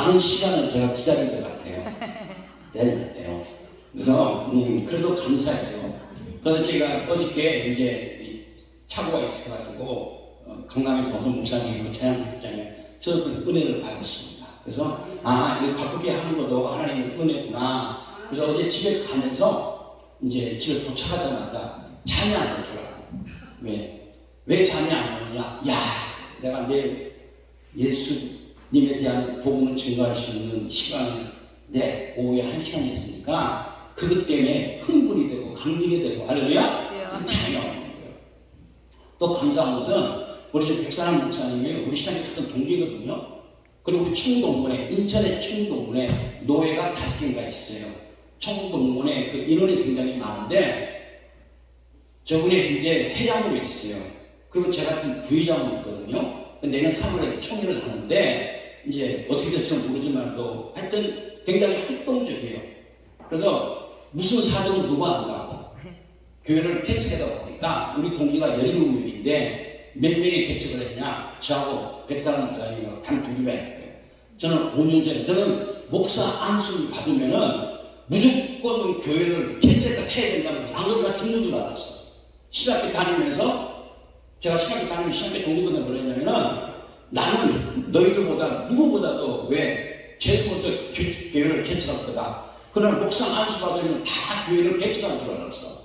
많은 시간을 제가 기다린 것 같아요. 내린 것 같아요. 그래서 그래도 감사해요. 그래서 제가 어저께 이제 착오가 있어가지고 강남에서 어떤 목사님이 찬양했잖아요. 저도 그 은혜를 받았습니다. 그래서 이거 바꾸게 하는 것도 하나님의 은혜구나. 그래서 어제 집에 가면서 이제 집에 도착하자마자 잠이 안 오더라고. 왜 잠이 안 오느냐? 야, 내가 내일 예수님에 대한 복음을 증거할 수 있는 시간을 내 오후에 1시간이 있으니까 그것 때문에 흥분이 되고 감동이 되고 할렐루야? 잠이 오는 거예요. 또 감사한 것은 우리 집 백사람 목사님이 우리 신학교 같은 동기거든요. 그리고 우리 청동문에 인천의 청동문에 노예가 5개인가 있어요. 청동문에 그 인원이 굉장히 많은데 저분이 이제 회장으로 있어요. 그리고 제가 지금 부회장으로 있거든요. 내년 3월에 총회를 하는데 이제 어떻게 될지는 모르지만 또 하여튼 굉장히 활동적이에요. 그래서 무슨 사정은 누가 안다고 교회를 개척하다 보니까 우리 동기가 17명인데 몇 명이 개척을 했냐? 저하고 백사람 목사님하고 단 2명이에요. 저는 5년 전에 저는 목사 안수를 받으면은 무조건 교회를 개척을 해야 된다는 안 그러면 죽는 줄 알았어. 신학교 다니면서 제가 신학교 다니면 신학교 동기들은 그랬냐면은 나는 너희들보다 누구보다도 왜 제일 먼저 교회를 개척할 거다. 그러나 목사 안수 받으면 다 교회를 개척할 줄 알았어.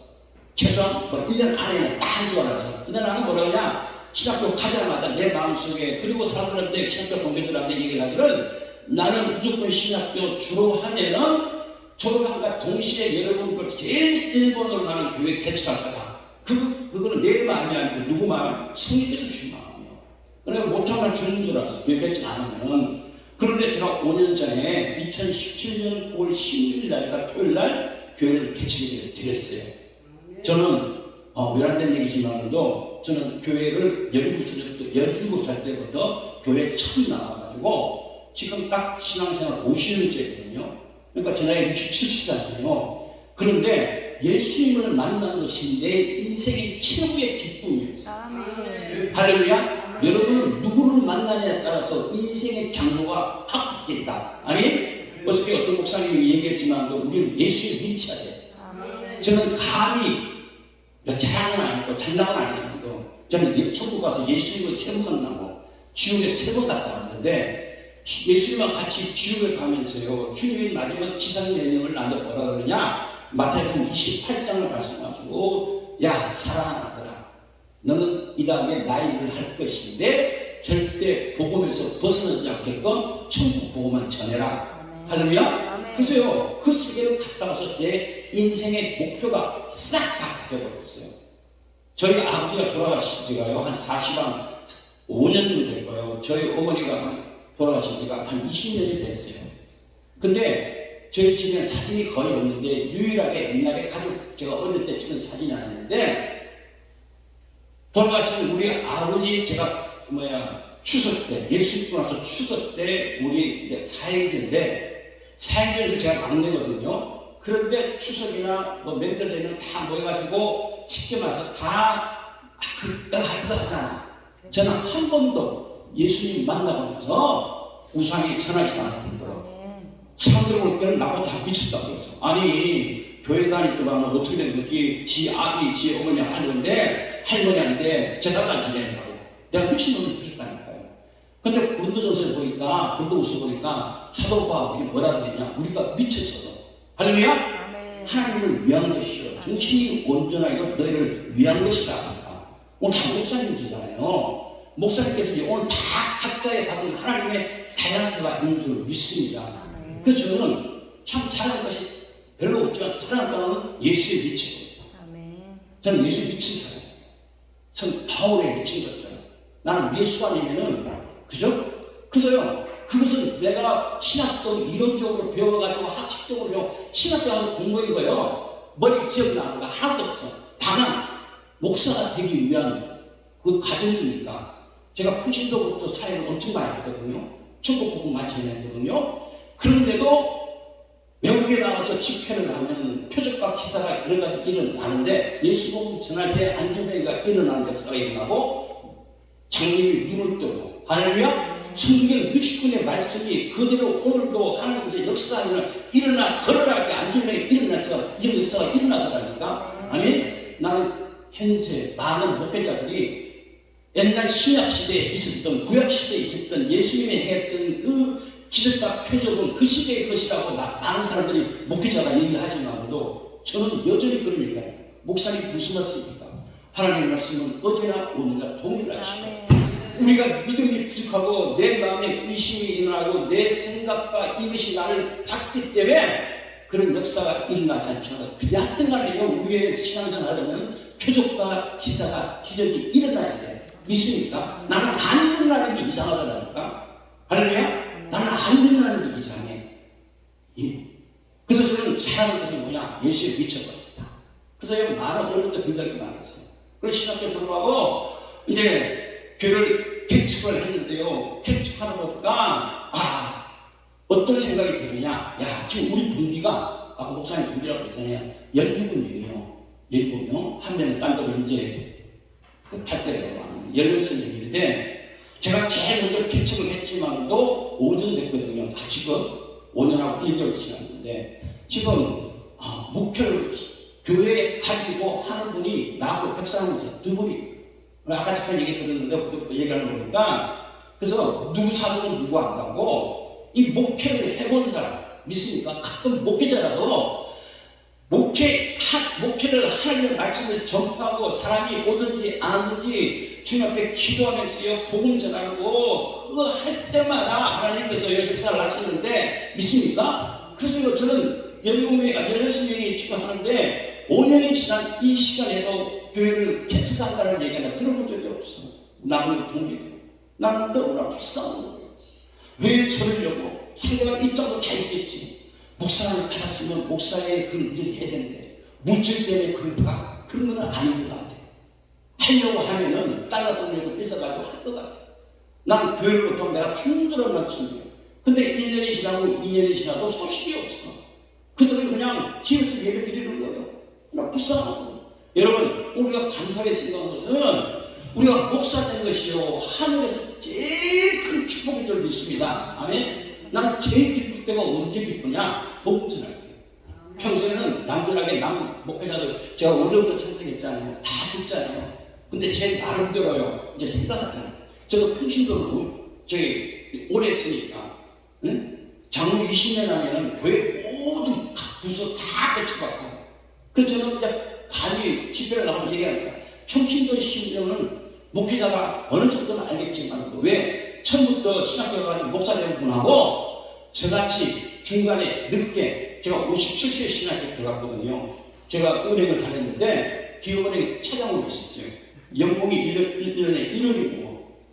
최소한 뭐 1년 안에는 다 한 줄 알았어. 근데 나는 뭐라 그러냐? 신학교 가자마자 내 마음속에 그리고 사람들한테 신학교 동기들한테 얘기를 하기를 나는 무조건 신학교 졸업하면은 졸업함과 동시에 여러분들 제일 1번으로 나는 교회 개척할 거다. 그거는 내 마음이 아니고 누구 마음? 성령께서 주신 마음이에요. 그러니까 못하면 죽는 줄 알았어. 교회 개척 안 하면은. 그런데 제가 5년 전에 2017년 5월 16일 날이니까 토요일 날 교회를 개척을 드렸어요. 저는 외람된 얘기지만도 저는 교회를 17살 때부터 교회 처음 나와가지고 지금 딱 신앙생활 50년째거든요. 그러니까 제 나이 67살이에요. 그런데 예수님을 만난 것이 내 인생의 최고의 기쁨이었어요. 할렐루야. 여러분은 누구를 만나냐에 따라서 인생의 장로가 확 바뀐다. 아멘. 어저께 어떤 목사님이 얘기했지만 우리는 예수에 미쳐야 돼. 저는 감히 자랑은 아니고 장난은 아니지만 저는 천국 가서 예수님을 3번 만나고 지옥에 3번 갔다 왔는데 예수님과 같이 지옥에 가면서요 주님이 마지막 지상명령을 나한테 뭐라 그러냐? 마태복음 28장을 말씀하시고 야 사랑하는 아들아 너는 이 다음에 나일을 할 것인데 절대 복음에서 벗어나지 않게끔 천국 복음만 전해라. 할렐루야. 그래서요 그 세계를 갔다 와서 내 인생의 목표가 싹 다 바뀌어버렸어요. 저희 아버지가 돌아가신 지가요 한 45년 정도 될 거예요. 저희 어머니가 돌아가신 지가 한 20년이 됐어요. 근데 저희 집에 사진이 거의 없는데 유일하게 옛날에 가족 제가 어릴 때 찍은 사진이 아닌데 돌아가신 우리 아버지 제가 추석 때 예수 믿고 나서 추석 때 우리 사행제인데 사행제에서 제가 막내거든요. 그런데 추석이나 명절 되면 다 모여가지고 집게 와서 다 하잖아. 저는 한 번도 예수님 만나보면서 우상이 전하지도 않았더라고요. 사람들 볼 때는 나보고 다 미쳤다고 했어. 아니 교회 다닐 때만 어떻게 된 거지? 지 아비, 지 어머니 할머니한테 제사단 지낸다고 내가 미친놈을 들었다니까요. 근데 고린도전서에 보니까 고린도후서 보니까 사도 바울이 뭐라 그랬냐? 우리가 미쳤어. 할렐루야. 하나님을 위한 것이요 정신이 온전하여 너희를 위한 것이다. 오늘 다 목사님이시잖아요. 목사님께서 오늘 다 각자의 받은 하나님의 달란트가 있는 줄 믿습니다. 그래서 저는 참 잘하는 것이 별로 없지만 잘하는 거는 예수에 미치거든요. 저는 예수에 미친 사람이에요. 전 바울에 미친 것처럼 나는 예수 아니면은 그죠? 그래서요 그것은 내가 신학적으로 이론적으로 배워가지고 학식적으로 배워 신학적으로 공부한 거예요. 머리 기억나는 거 하나도 없어. 다만 목사가 되기 위한 그 과정이니까 제가 풍신도부터 사역을 엄청 많이 했거든요. 중국 복음 많이 전했거든요. 그런데도 외국에 나와서 집회를 하면 표적과 기사가 여러 가지 일어나는데 예수 복음 전할 때 안전병이가 일어나는 역사가 일어나고 장님이 눈을 뜨고 할렐루야. 성경 60분의 말씀이 그대로 오늘도 하나님께서 역사하면 일어나 덜어라게 안전하게 일어나서 이런 역사가 일어나더라니까. 아멘. 나는 현세 많은 목회자들이 옛날 신약 시대에 있었던 구약 시대에 있었던 예수님이 했던 그 기적과 표적은 그 시대의 것이라고 많은 사람들이 목회자가 얘기하지만도 저는 여전히 그런 얘기를 합니다. 목사님 무슨 말씀입니까? 하나님의 말씀은 어제나 오늘나 동일하시다. 우리가 믿음이 부족하고 내 마음에 의심이 일어나고 내 생각과 이것이 나를 잡기 때문에 그런 역사가 일어나지 않지만 그냥 뜬간에요. 우리의 신앙생활 하려면 표적과 기사가 기적이 일어나야 돼. 믿습니까? 나는 안 일어나는 게 이상하더라니까. 할렐루야? 나는 안 일어나는 게 이상해. 그래서 저는 잘하는 것은 뭐냐? 예수에 미쳐버렸다. 그래서 많은 어른들 굉장히 많았어요. 그래서 신학교 졸업하고 이제 교회를 개척을 했는데요. 개척하다 보니까 어떤 생각이 드느냐? 야, 지금 우리 동기가 아까 목사님 동기라고 했잖아요. 17명이에요. 17명. 한 명은 딴 데로 이제 탈때가 16명인데 제가 제일 먼저 개척을 했지만도 5년 됐거든요. 다 지금 5년하고 1개월 지났는데 지금 목표를 교회에 가지고 하는 분이 나하고 백사람이죠. 두 분이. 아까 잠깐 얘기 들었는데 얘기하는 거 보니까 그래서 누구 사주는 누구 안다고 이 목회를 해본 사람 믿습니까? 가끔 목회자라도 목회를 하려는 말씀을 전파하고 사람이 오든지 안 오든지 주님 앞에 기도하면서요 복음 전하고 그거 할 때마다 하나님께서 역사를 하시는데 믿습니까? 그래서 저는 16명이 지금 하는데 5년이 지난 이 시간에도 교회를 개척한다는 얘기는 들어본 적이 없어. 나는 동기들. 나는 너무나 불쌍한 거예요. 왜 저러려고? 상대방 입장도 다 있겠지. 목사를 받았으면 목사의 그 일을 해야 되는데 물질 때문에 그런 건 아닌 것 같아. 하려고 하면은 달러 돈이라도 뺏어가지고 할 것 같아. 난 교회를 못하고 내가 충분한 맞춤이야. 근데 1년이 지나고 2년이 지나도 소식이 없어. 그들은 그냥 집에서 예배 드리는 거예요. 나 불쌍한 거예요. 여러분, 우리가 감사하게 생각하는 것은 우리가 목사 된 것이요 하늘에서 제일 큰 축복인 줄 믿습니다. 아멘. 난 제일 기쁠 때가 언제 기쁘냐? 복음 전할 때. 평소에는 남들에게 남 목회자들 제가 원래부터 참석했잖아요. 다 듣잖아요. 근데 제 나름대로요. 이제 생각하잖아요. 제가 평신도를 오래 했으니까 장로 20년 하면은 교회 모든 각 부서 다 개척받고 그래서 저는 이제 간이 집회를 나가면 얘기합니다. 평신도 심정은 목회자가 어느 정도는 알겠지만 왜 처음부터 신학교 가서 목사 되는 분하고 저같이 중간에 늦게 제가 57세에 신학교 들어갔거든요. 제가 은행을 다녔는데 기업은행에 차장으로 있었어요. 연봉이 1년에 1원이고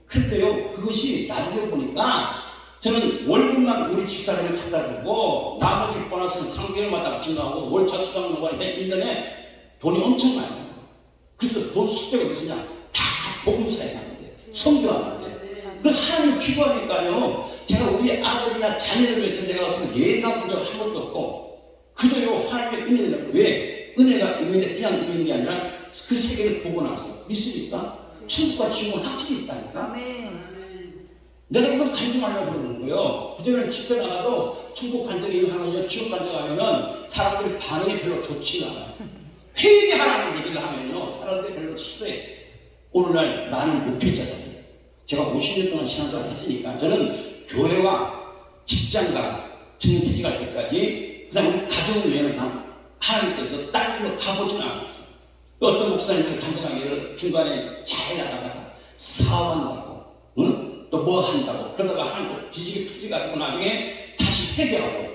근데요 그것이 나중에 보니까 저는 월급만 우리 집사람을 갖다 주고 나머지 보너스는 3개월마다 증가하고 월차 수당 노가리에 1년에 돈이 엄청 많아요. 그래서 돈 수백을 어디서냐 다 복음사에 가는데 선교하는데 그래서 하나님 기도하니까요 제가 우리 아들이나 자녀를 위해서 내가 어떤 예나 본 적 한 번도 없고 그저요 하나님의 은혜를 왜 은혜가 은혜인데 그냥 은혜인 게 아니라 그 세계를 보고 나서 믿습니까? 천국과 지옥은 확실히 있다니까. 내가 이걸 간증하려고 그러는 거예요. 그전에는 집회 나가도 천국 간증 이거 하면요 지옥 간증 하면은 사람들이 반응이 별로 좋지가 않아요. 회개하라는 얘기를 하면요 사람들이 별로 싫어해. 오늘날 많은 목회자들이 제가 50년 동안 신앙생활을 했으니까 저는 교회와 직장과 청년퇴직할 때까지 그 다음에 우리 가정을 위해서 하나님께서 다른 길로 가보지는 않았어요. 어떤 목사님들이 간증하기를 중간에 잘 나가다가 사업한다고 응? 또 뭐 한다고 그러다가 하나님 지식이 터져가지고 나중에 다시 회개하고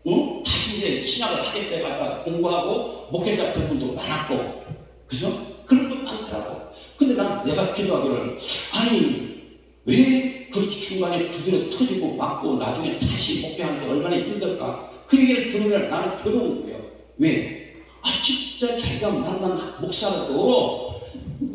응? 다시 이제 신학을 하겠다 해가지고 공부하고 목회자 된 분도 많았고 그죠? 그런 분 많더라고. 근데 내가 기도하기를 아니 왜 그렇게 중간에 두드려 터지고 맞고 나중에 다시 목회하는데 얼마나 힘들까? 그 얘기를 들으면 나는 괴로운 거예요. 왜? 진짜 자기가 만난 목사라도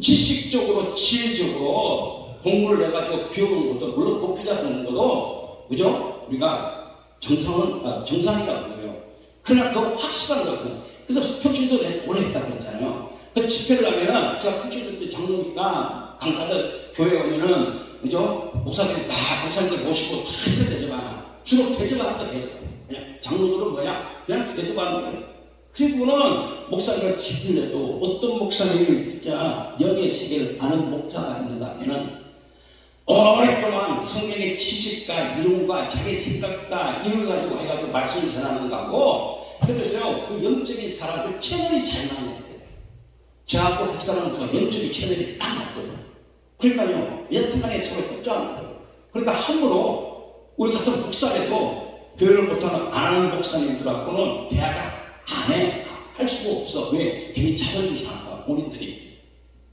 지식적으로 지혜적으로 공부를 해가지고 배우는 것도 물론 목회자 되는 것도 그죠? 우리가 정상이라고 그래요. 그러나 더 확실한 것은 그래서 평신도 오래 했다고 그랬잖아요. 그 집회를 하면은 제가 평신도 때 장로니까 강사들 교회 오면은 그죠? 목사님들 다 목사님들 모시고 다 해서 대접하나. 주로 대접하는 거 대접. 그냥 장로들은 뭐냐? 그냥 대접하는 거예요. 그리고는 목사님을 지키려도 어떤 목사님이 진짜 영의 세계를 아는 목사가 있는가 하면은 오랫동안 성경의 지식과 이론과 자기 생각과 이걸 가지고 해가지고 말씀을 전하는 거고, 그래서요 그 영적인 사람 그 채널이 잘 맞는 거예요. 저하고 백사람으로서 영적인 채널이 딱 맞거든. 그러니까요 여튼간에 서로 협조하는 거예요. 그러니까 함부로 우리 같은 목사라도 교회를 못하는 안 하는 목사님들하고는 대화가 안 해. 할 수가 없어. 왜? 괜히 자존심 상할까 본인들이.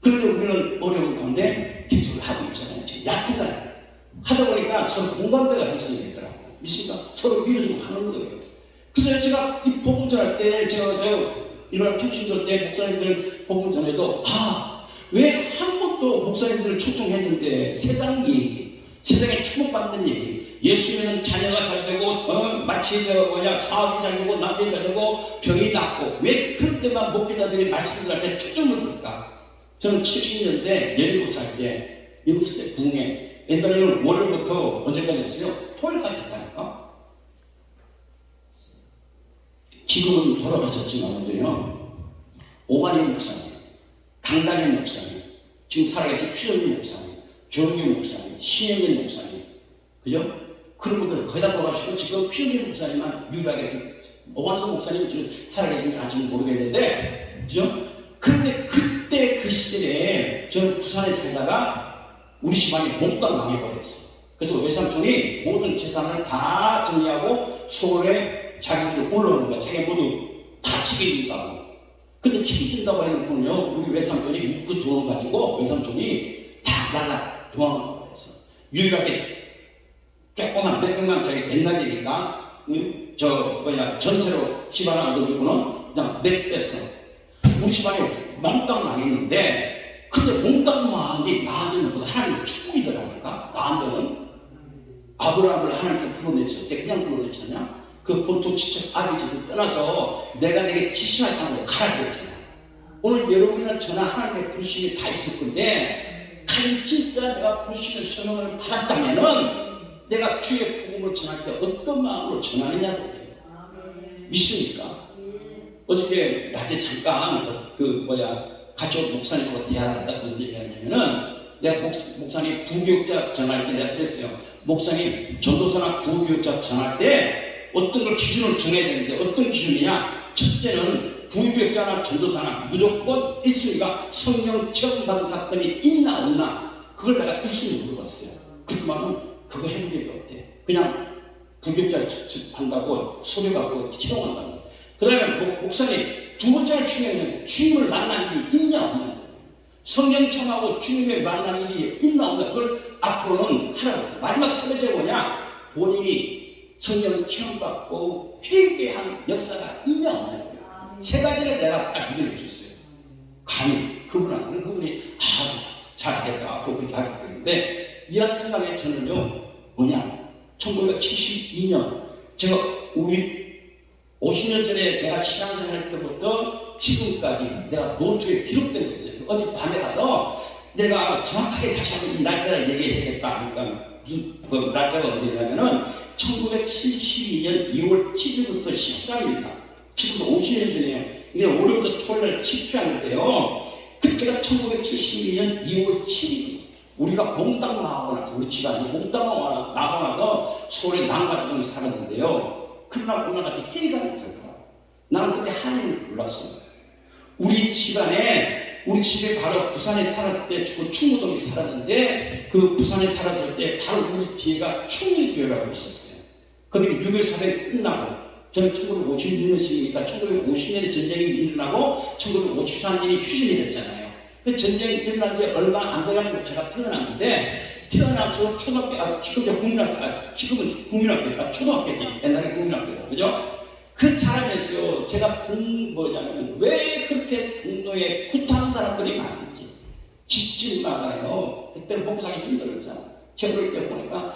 그런데 우리는 어려운 가운데 계속 하고 있잖아요. 지금 약간 하다 보니까 서로 공감대가 형성이 되더라고. 믿습니까? 서로 밀어주고 하는 거예요. 그래서 제가 이 복음 전할 때 제가 일반 평신도 때 목사님들 복음 전에도 왜 한 번도 목사님들을 초청했는데 세상 얘기, 세상에 축복받는 얘기, 예수님은 자녀가 잘 되고 마치 사업이 잘 되고 남편이 잘 되고 병이 낫고 왜 그런 데만 목회자들이 말씀을 할 때 초점을 둘까? 저는 70년대 17살 때 미국 때 부흥회 옛날에는 월요일부터 언제까지 했어요? 토요일까지 했다니까. 지금은 돌아가셨지만요 오만희 목사님, 강단현 목사님, 지금 살아계신 피현민 목사님, 조영규 목사님, 신영민 목사님, 그죠? 그런 분들 거의 다 돌아가시고 지금 피현민 목사님만 유일하게 오만성 목사님 지금 살아계신지 아직은 모르겠는데, 그죠? 그런데 그때 그 시절에 저는 부산에 살다가 우리 집안이 몽땅 망해버렸어. 그래서 외삼촌이 모든 재산을 다 정리하고 서울에 자기들이 올라오는 거야. 자기 모두 다 책임진다고. 근데 책임진다고 해놓고는요 우리 외삼촌이 그 돈을 가지고 외삼촌이 다 날라 도망가고 그랬어. 유일하게 조그만 몇백만짜리 옛날 얘기니까 전세로 집 하나 얻어주고는 그냥 냈어. 우리 집안이 몽땅 망했는데, 근데 몽땅 망한 게 나한테는 그 하나님의 축복이더라니까. 나한테는 아브라함을 하나님께서 불러냈을 때 그냥 불러냈잖냐. 그 본토 지적 아비집을 떠나서 내가 내게 지시할 땅으로 가라 그랬잖아. 오늘 여러분이나 저나 하나님의 부르심이 다 있을 건데, 가령 진짜 내가 부르심의 소명을 받았다면은 내가 주의 복음을 전할 때 어떤 마음으로 전하느냐고 믿습니까? 어저께 낮에 잠깐 같이 온 목사님하고 대화하다 무슨 얘기 하냐면은, 내가 목사님 부교육자 전할 때 내가 그랬어요. 목사님 전도사나 부교육자 전할 때 어떤 걸 기준을 정해야 되는데 어떤 기준이냐? 첫째는 부교육자나 전도사나 무조건 1순위가 성령 체험 받은 사건이 있나 없나, 그걸 내가 1순위 물어봤어요. 그렇지만은 그거 해본 적이 없대. 그냥 부교육자 한다고 소리 갖고 채용한다고. 그 다음에 목사님 두 번째로 중요한 건 주님을 만난 일이 있냐 없냐. 성령 체험하고 주님을 만난 일이 있나 없냐, 그걸 앞으로는 하라고. 마지막 세 번째가 뭐냐? 본인이 성령 체험받고 회개한 역사가 있냐 없냐. 세 가지를 내가 딱 이걸 줬어요. 감히 그분이 잘하겠다 앞으로 그렇게 하겠다 그랬는데, 여하튼 간에 저는요 1972년 제가 50년 전에 내가 신앙생활 할 때부터 지금까지 내가 노트에 기록된 게 있어요. 어디 밤에 가서 내가 정확하게 다시 한번 이 날짜를 얘기해야겠다. 그러니까 무슨 그 날짜가 언제냐면은 1972년 2월 7일부터 13일입니다. 지금 50년 전이에요. 이게 월요일부터 토요일 집회하는데요. 그때가 1972년 2월 7일. 우리가 몽땅 나가고 나서, 우리 집안이 몽땅 나가고 나서 서울에 난가족을 살았는데요. 그러나 같이 회의가 들더라고요. 나는 그때 하나님을 몰랐어요. 우리 집에 바로 부산에 살았을 때, 충무동에 살았는데, 그 부산에 살았을 때 바로 우리 뒤에가 충일교회라고 있었어요. 거기 6.25 사변이 끝나고, 저는 1956년생이니까 1950년에 전쟁이 일어나고 1954년이 휴전이 됐잖아요. 그 전쟁이 일어난 지 얼마 안 돼가지고 제가 태어났는데, 태어나서 지금은 국민학교가 초등학교지. 옛날에 국민학교고, 그죠? 그 자라면서 제가 왜 그렇게 동로에 굿하는 사람들이 많은지, 집집마다요, 그때는 먹고 살기 힘들었잖아. 제가 어릴 때 보니까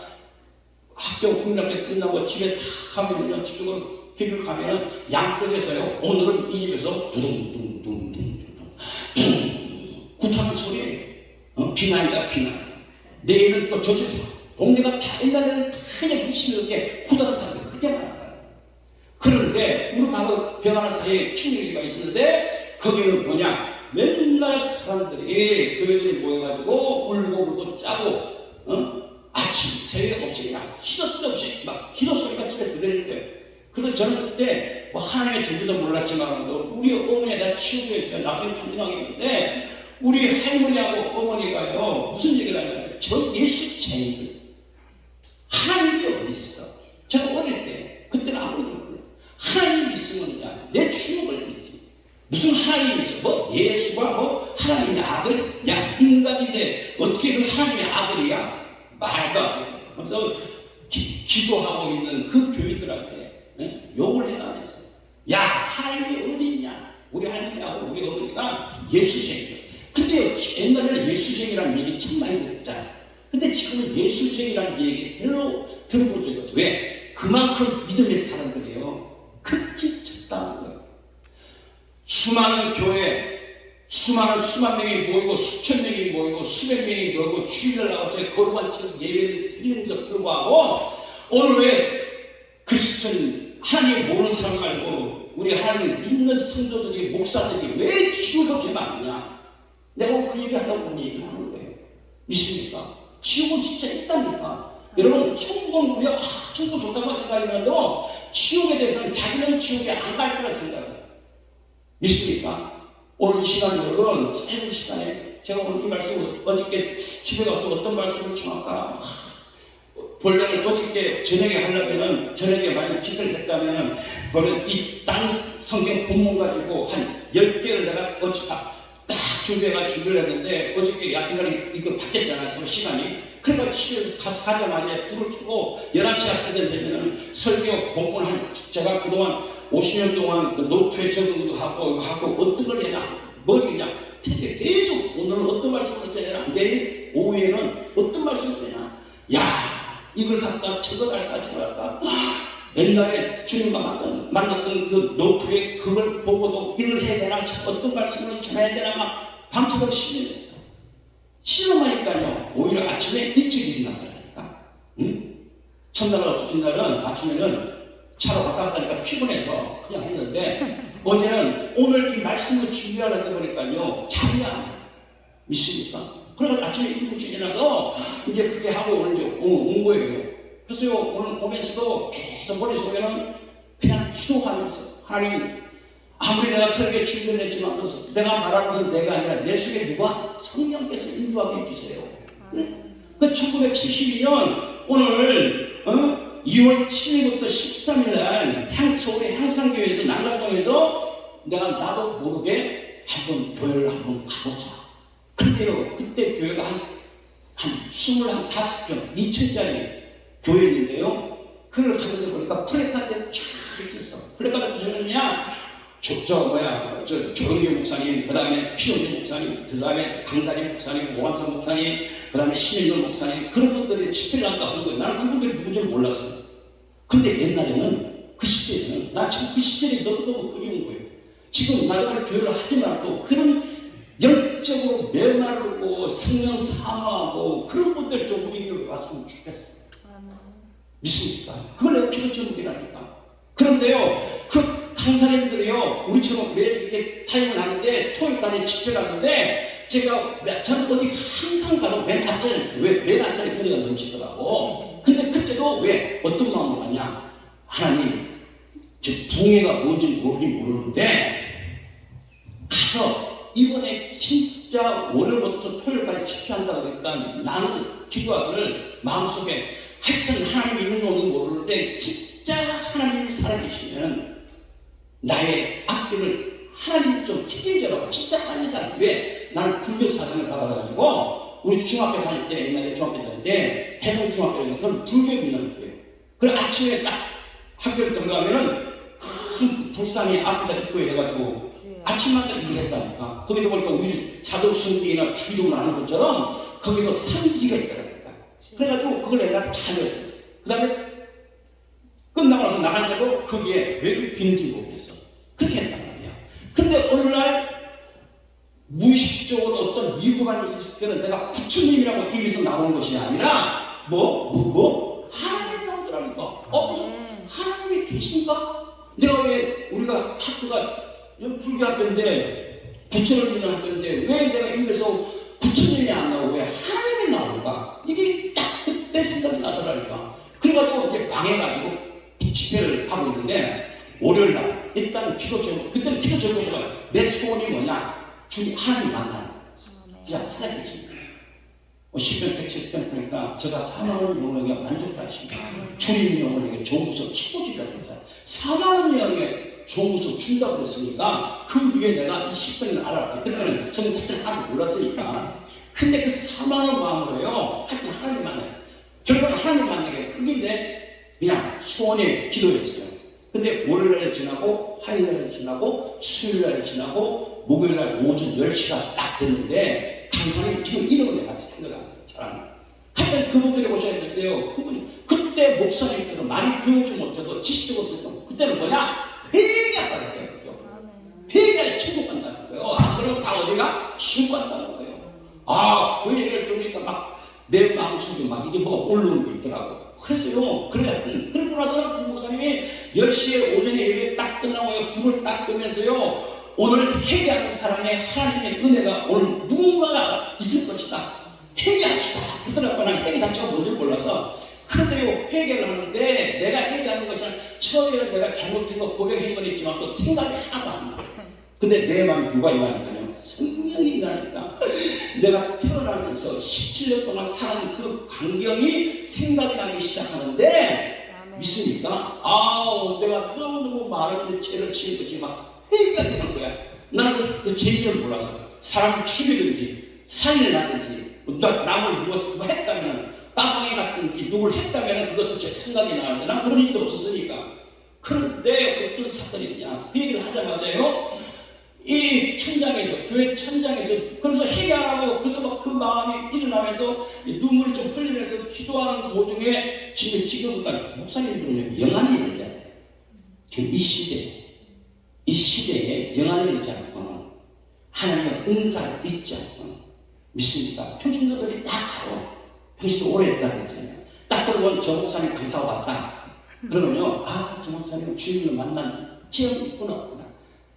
학교 국민학교 끝나고 집에 탁 가면요, 집쪽으로 길을 가면은 양쪽에서요, 오늘은 이 집에서 두둥두둥두둥두둥 굿하는 소리예요. 비난이다, 비난. 내일은 또 저쪽에서 동네가 다 옛날에는 크게 미신이렇게 구다는 사람들이 그렇게 많았다. 그런데 우리 바로 병하는 사이에 충격기가 있었는데 거기는 뭐냐, 맨날 사람들이 교회들이 모여가지고 울고 짜고 아침 새벽 없이 그냥 시도 때도 없이 막 기도 소리가 진짜 들리는 거예요. 그래서 저는 그때 뭐 하나님의 존재도 몰랐지만 우리 어머니가 치유했어요. 나중에 간증하겠는데 우리 할머니하고 어머니가요 무슨 얘기를 하냐면 저 예수쟁이들 하나님이 어디 있어? 제가 어릴 때 그때는 아무도 몰라요. 하나님이 있으면 그냥 내 추억을 믿지. 무슨 하나님이 있어? 뭐 예수가 뭐 하나님의 아들? 야 인간인데 어떻게 그 하나님의 아들이야? 말도 안 돼. 그래서 기도하고 있는 그 교인들한테 욕을 해가면서 야 하나님이 어디 있냐? 우리 할머니하고 우리 어머니가 예수쟁이죠. 근데 옛날에는 예수쟁이라는 얘기 참 많이 듣잖아. 근데 지금은 예수쟁이라는 얘기 별로 들어본 적이 없어. 왜? 그만큼 믿음의 사람들이에요. 극히 적다는 거예요. 수많은 교회, 수만 명이 모이고 수천 명이 모이고 수백 명이 모이고 주일날 나와서 거룩한 예배를 드리는 것 불구하고 오늘 왜 크리스천 하나님 모르는 사람 말고 우리 하나님 믿는 성도들이 목사들이 왜 지옥을 그렇게 많느냐? 내가 그 얘기하려고 오늘 얘기를 하는 거예요. 믿습니까? 지옥은 진짜 있다니까. 여러분 천국은 우리가 천국 좋다고 생각하면도 지옥에 대해서는 자기는 지옥에 안 갈 거라 생각해요. 믿습니까? 오늘 이 시간 여러분 짧은 시간에 제가 오늘 이 말씀을 어저께 집에 가서 어떤 말씀을 청할까 본래는 어저께 저녁에 하려면은 저녁에 만약 집회를 했다면은 원래 이 딴 성경 본문 가지고 한 10개를 내가 딱 준비해가 준비를 했는데 어저께 야간에 이거 바뀌었잖아요. 서로 시간이. 그러니까 집에 가서 가자마자 불을 켜고 11시가 되면은 설교 본문 한 제가 그동안 50년 동안 그 노트에 적응도 하고 어떤 걸 해냐 머리냐 계속 오늘은 어떤 말씀을 해야 내일 오후에는 어떤 말씀을 해냐 야 이걸 갖다 적어갈까 저럴까 옛날에 주님과 만났던 그 노트에 그걸 보고도 이걸 해야 되나 어떤 말씀을 전해야 되나 막 밤새도록 실험하니까요 오히려 아침에 일찍 일어나더라니까. 첫날 어쩌던 날은 아침에는 차로 왔다 갔다 하니까 피곤해서 그냥 했는데 어제는 오늘 이 말씀을 준비하려다 보니까요 잠이 안 와요. 믿습니까? 그래서 아침에 7시에 일어나서 이제 그렇게 하고 오늘 이제 온 거예요. 그래서 오늘 오면서도 계속 머릿속에는 그냥 기도하면서 하나님 아무리 내가 설교에 준비를 했지만 내가 말하는 것은 내가 아니라 내 속에 누가 성령께서 인도하게 해주세요. 그 1972년 오늘 2월 7일부터 13일 날 서울의 향상교회에서 난강동에서 내가 나도 모르게 한번 교회를 한번 가보자. 근데요 그때 교회가 한 25병 2층짜리 교회인데요 그걸 가는데 보니까 플래카드에 쫙 있어. 플래카드 보시면요 조영규 목사님, 그 다음에 피용규 목사님, 그 다음에 강다리 목사님, 오한성 목사님, 그 다음에 신일동 목사님 그런 분들이 집회를 한다고 하는 거예요. 나는 그분들이 누군지 몰랐어. 근데 옛날에는 그 시대에는 난 참 그 시절이 너무너무 그리운 거예요. 지금 나름대로 교회를 하지 말고 그런 영적으로 메마르고 성령 사모하고 그런 분들 좀 우리 교회에 왔으면 좋겠어. 믿습니까? 그걸 내가 기도 제목이라니까. 그런데요 그 강사님들이요 우리처럼 매일 이렇게 타임을 하는데 토요일까지 집회를 하는데 저는 어디 항상 가도 맨 앞자리 맨 앞자리 거리가 넘치더라고. 근데 그때도 왜 어떤 마음으로 하냐 하나님 저 붕해가 뭔지 모르는데 가서 이번에 진짜 월요일부터 토요일까지 집회한다고 그러니까 나는 기도하기를 마음속에 하여튼 하나님이 있는 거 없는 거 모르는데 진짜 하나님이 살아계시면 나의 앞길을 하나님 좀 책임져라고 진짜 하나님 사람. 왜? 나는 불교 사상을 받아가지고 우리 중학교 다닐 때 옛날에 중학교 다닐 때 해동 중학교였는데 그건 불교에 믿는 거예요. 그래 아침에 딱 학교를 들어가면은 큰 불상이 앞에다 입고 해가지고 아침마다 일을 했다니까. 거기도 보니까 우리 사도승리나 주기도를 하는 것처럼 거기도 산기가 있더라니까. 그래가지고 그걸 내가 다 했어요. 그 다음에 끝나고 나서 나갔는데도 거기에 왜 비는지 모르겠어. 그렇게 했단 말이야. 근데 어느 날 무의식적으로 어떤 미국안이 있을 때는 내가 부처님이라고 입에서 나오는 것이 아니라 하나님 나오더라니까. 그래서 하나님이 계신가? 내가 왜 우리가 학교가 불교학교인데 부처를 믿는 학교인데 왜 내가 입에서 부처님이 안 나오고 왜 하나님이 나올까? 이게 딱 그때 생각이 나더라니까. 그래가지고 이제 망해가지고 집회를 하고 있는데 월요일날 일단 기도 제목, 그때는 기도 제목에서 내 소원이 뭐냐? 주님 하나님 만나는 거예요. 진짜 살아계신 거예요. 10편 107편 보니까 제가 사랑하는 영혼에게 만족하십니다. 주님 영혼에게 좋은 최고지라고 했잖아요. 사랑하는 영혼에게 좋은 모습 준다고 그랬으니까 그 위에 내가 이 10편을 알았지. 그때는 성경 자체를 아직 몰랐으니까. 근데 그 사랑하는 마음으로요. 하여튼 하나님 만나요. 결국은 하나님 만나게 그게 내 그냥 소원의 기도였어요. 근데 월요일날 지나고 화요일날 지나고 수요일날 지나고 목요일날 오전 10시가 딱 됐는데 강사님 지금 이름을 내가 생각을 안 해요. 잘 안 해요. 하여튼 그분들이 오셨는데요. 그분이 그때 목사님께서 많이 배우지 못해도 지식적으로 됐던 그때는 뭐냐? 회개한다는 거예요. 회개에 천국 간다는 거예요. 그러면 다 어디가? 지옥 간다는 거예요. 그 얘기를 들으니까 막 내 마음속에 막 이게 뭐가 올라오는 게 있더라고. 그래서요. 그러고 나서는 그 목사님이 10시에 오전에 예배 딱 끝나고요. 불을 딱 끄면서요. 오늘 회개하는 사람의 하나님의 은혜가 오늘 누군가가 있을 것이다. 회개합시다. 그러더라고. 난 회개 자체가 뭔지 몰라서. 그런데요, 회개를 하는데 내가 회개하는 것은 처음에는 내가 잘못한 거 고백해버렸지만 또 생각이 하나도 안 나. 근데 내 마음에 누가 임하니까요? 성령이 임하니까 내가 태어나면서 17년 동안 살아온 그 광경이 생각이 나기 시작하는데 믿습니까? 내가 너무너무 많은 죄를 지은 것이 막 회개가 되는 거야. 나는 그 죄를 몰라서 사람을 죽이든지 살인을 하든지 남을 누가 했다면 땅방에 갔든지 누굴 했다면 그것도 제 생각이 나는데 난 그런 일도 없었으니까. 그런데 어떤 사건이 있냐 그 얘기를 하자마자요 이 천장에서 교회 천장에서 그래서 회개하라고 그래서 막 그 마음이 일어나면서 눈물이 좀 흘리면서 기도하는 도중에 지금 목사님들은 영안이 일어나야 돼. 지금 이 시대에 영안이 일어나잖아요. 하나님의 은사를 잊지 않고 믿습니까? 평신도들이 다 알아. 평신도 오래 했다고 했잖아요. 딱 그러면 저 목사님 강사가 왔다. 그러면요, 저 목사님은 주님을 만난 체험이 있구나.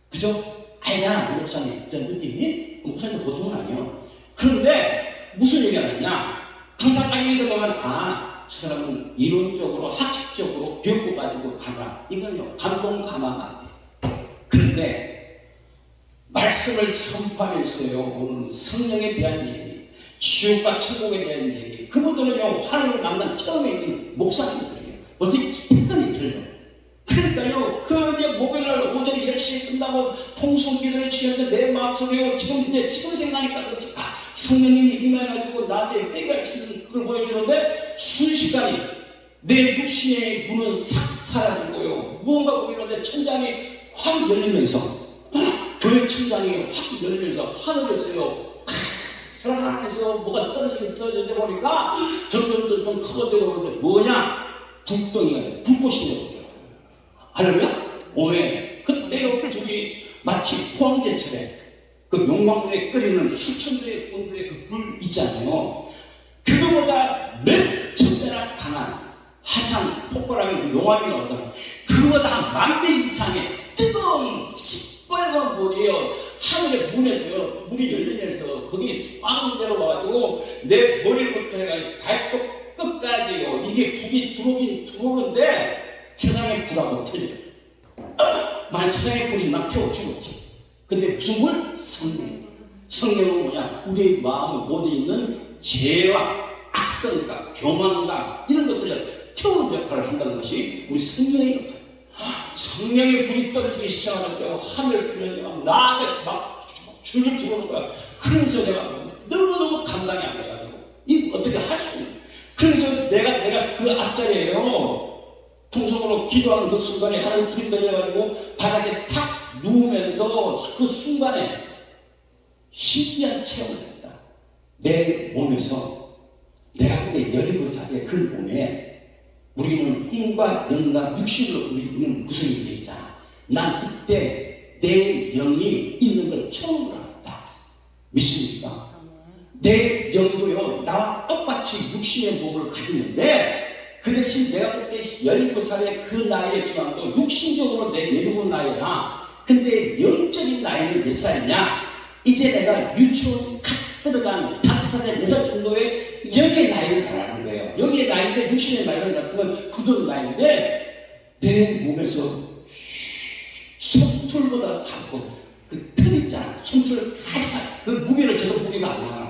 그죠? 알잖아, 목사님. 그런 느낌이? 목사님도 보통은 아니에요. 그런데 무슨 얘기가 나냐? 강사까지 들어가면 저 사람은 이론적으로 학식적으로 배워가지고 가라. 이건요, 감동 감화가 안 돼. 그런데 말씀을 선포하면서요, 오늘 성령에 대한 얘기, 지옥과 천국에 대한 얘기, 그분들은요, 하나님을 만난 처음에 있는 목사님들이에요. 벌써 했더니 들려. 그러니까요, 이제 목요일날 오전에 10시에 끝나고 통성기도를 취하는데 내 마음속에 지금 생각하니까 그렇지. 성령님이 임해가지고 나한테 회개하시는 그걸 보여주는데 순식간에 내 육신의 문은 싹 사라지고요. 무언가 보이는데 천장이 확 열리면서 교회 천장이 확 열리면서 하늘에서요. 하늘에서 뭐가 떨어지는데 보니까 점점 커져 오는데 뭐냐? 불덩이가 돼. 불꽃이 되거든요. 할렐루야? 오메. 그때요, 저기 마치 포항제철에 그 용광로에 끓이는 수천 대의 본드의 그 불 있잖아요. 그거보다 몇천 배나 강한 화산 폭발하면 그 용암이 나오잖아요. 그거보다 한 10,000배 이상의 뜨거운 시뻘건 물이요. 하늘의 문에서요, 물이 열리면서 거기 꽝 내려와가지고 내 머리부터 해가지고 발톱 끝까지요. 이게 불이 들어오긴 들어오는데 세상의 불하고 틀려. 만약 세상의 불이 나 태워 죽었지. 근데 무슨 불? 성령. 성령은 뭐냐? 우리의 마음을 모두 있는 죄와 악성과 교만과 이런 것을 태우는 역할을 한다는 것이 우리 성령의 역할. 성령의 불이 떨어지기 시작하는 거야. 하늘 불이 막 나한테 막 줄줄 죽어오는 거야. 그러면서 내가 너무너무 감당이 안 돼가지고 이거 어떻게 할 수 없는. 그래서 내가 그 앞자리에요. 통성으로 기도하는 그 순간에 하나님 불이 떨려가지고 바닥에 탁 누우면서 그 순간에 신기한 체험을 합니다. 내 몸에서 내가 그때 17살에 그 몸에 우리는 혼과 영과 육신으로 우리는 구성이 되어 있잖아. 난 그때 내 영이 있는 걸 처음으로 알았다. 내 영도요 나와 똑같이 육신의 몸을 가지는데 그 대신 내가 그때 17살의 그 나이였지만도 육신적으로 내 내려온 나이야. 근데 영적인 나이는 몇 살이냐? 이제 내가 유치원 갓 들어간 5살에 6살 정도의 여기의 나이를 말하는 거예요. 여기의 나이인데 육신의 나이를 말하면 그 정도 나이인데 내 몸에서 손툴보다 작고 그 털 있잖아. 손툴을 가져가. 그 무게를 재도 무게가 안 나가.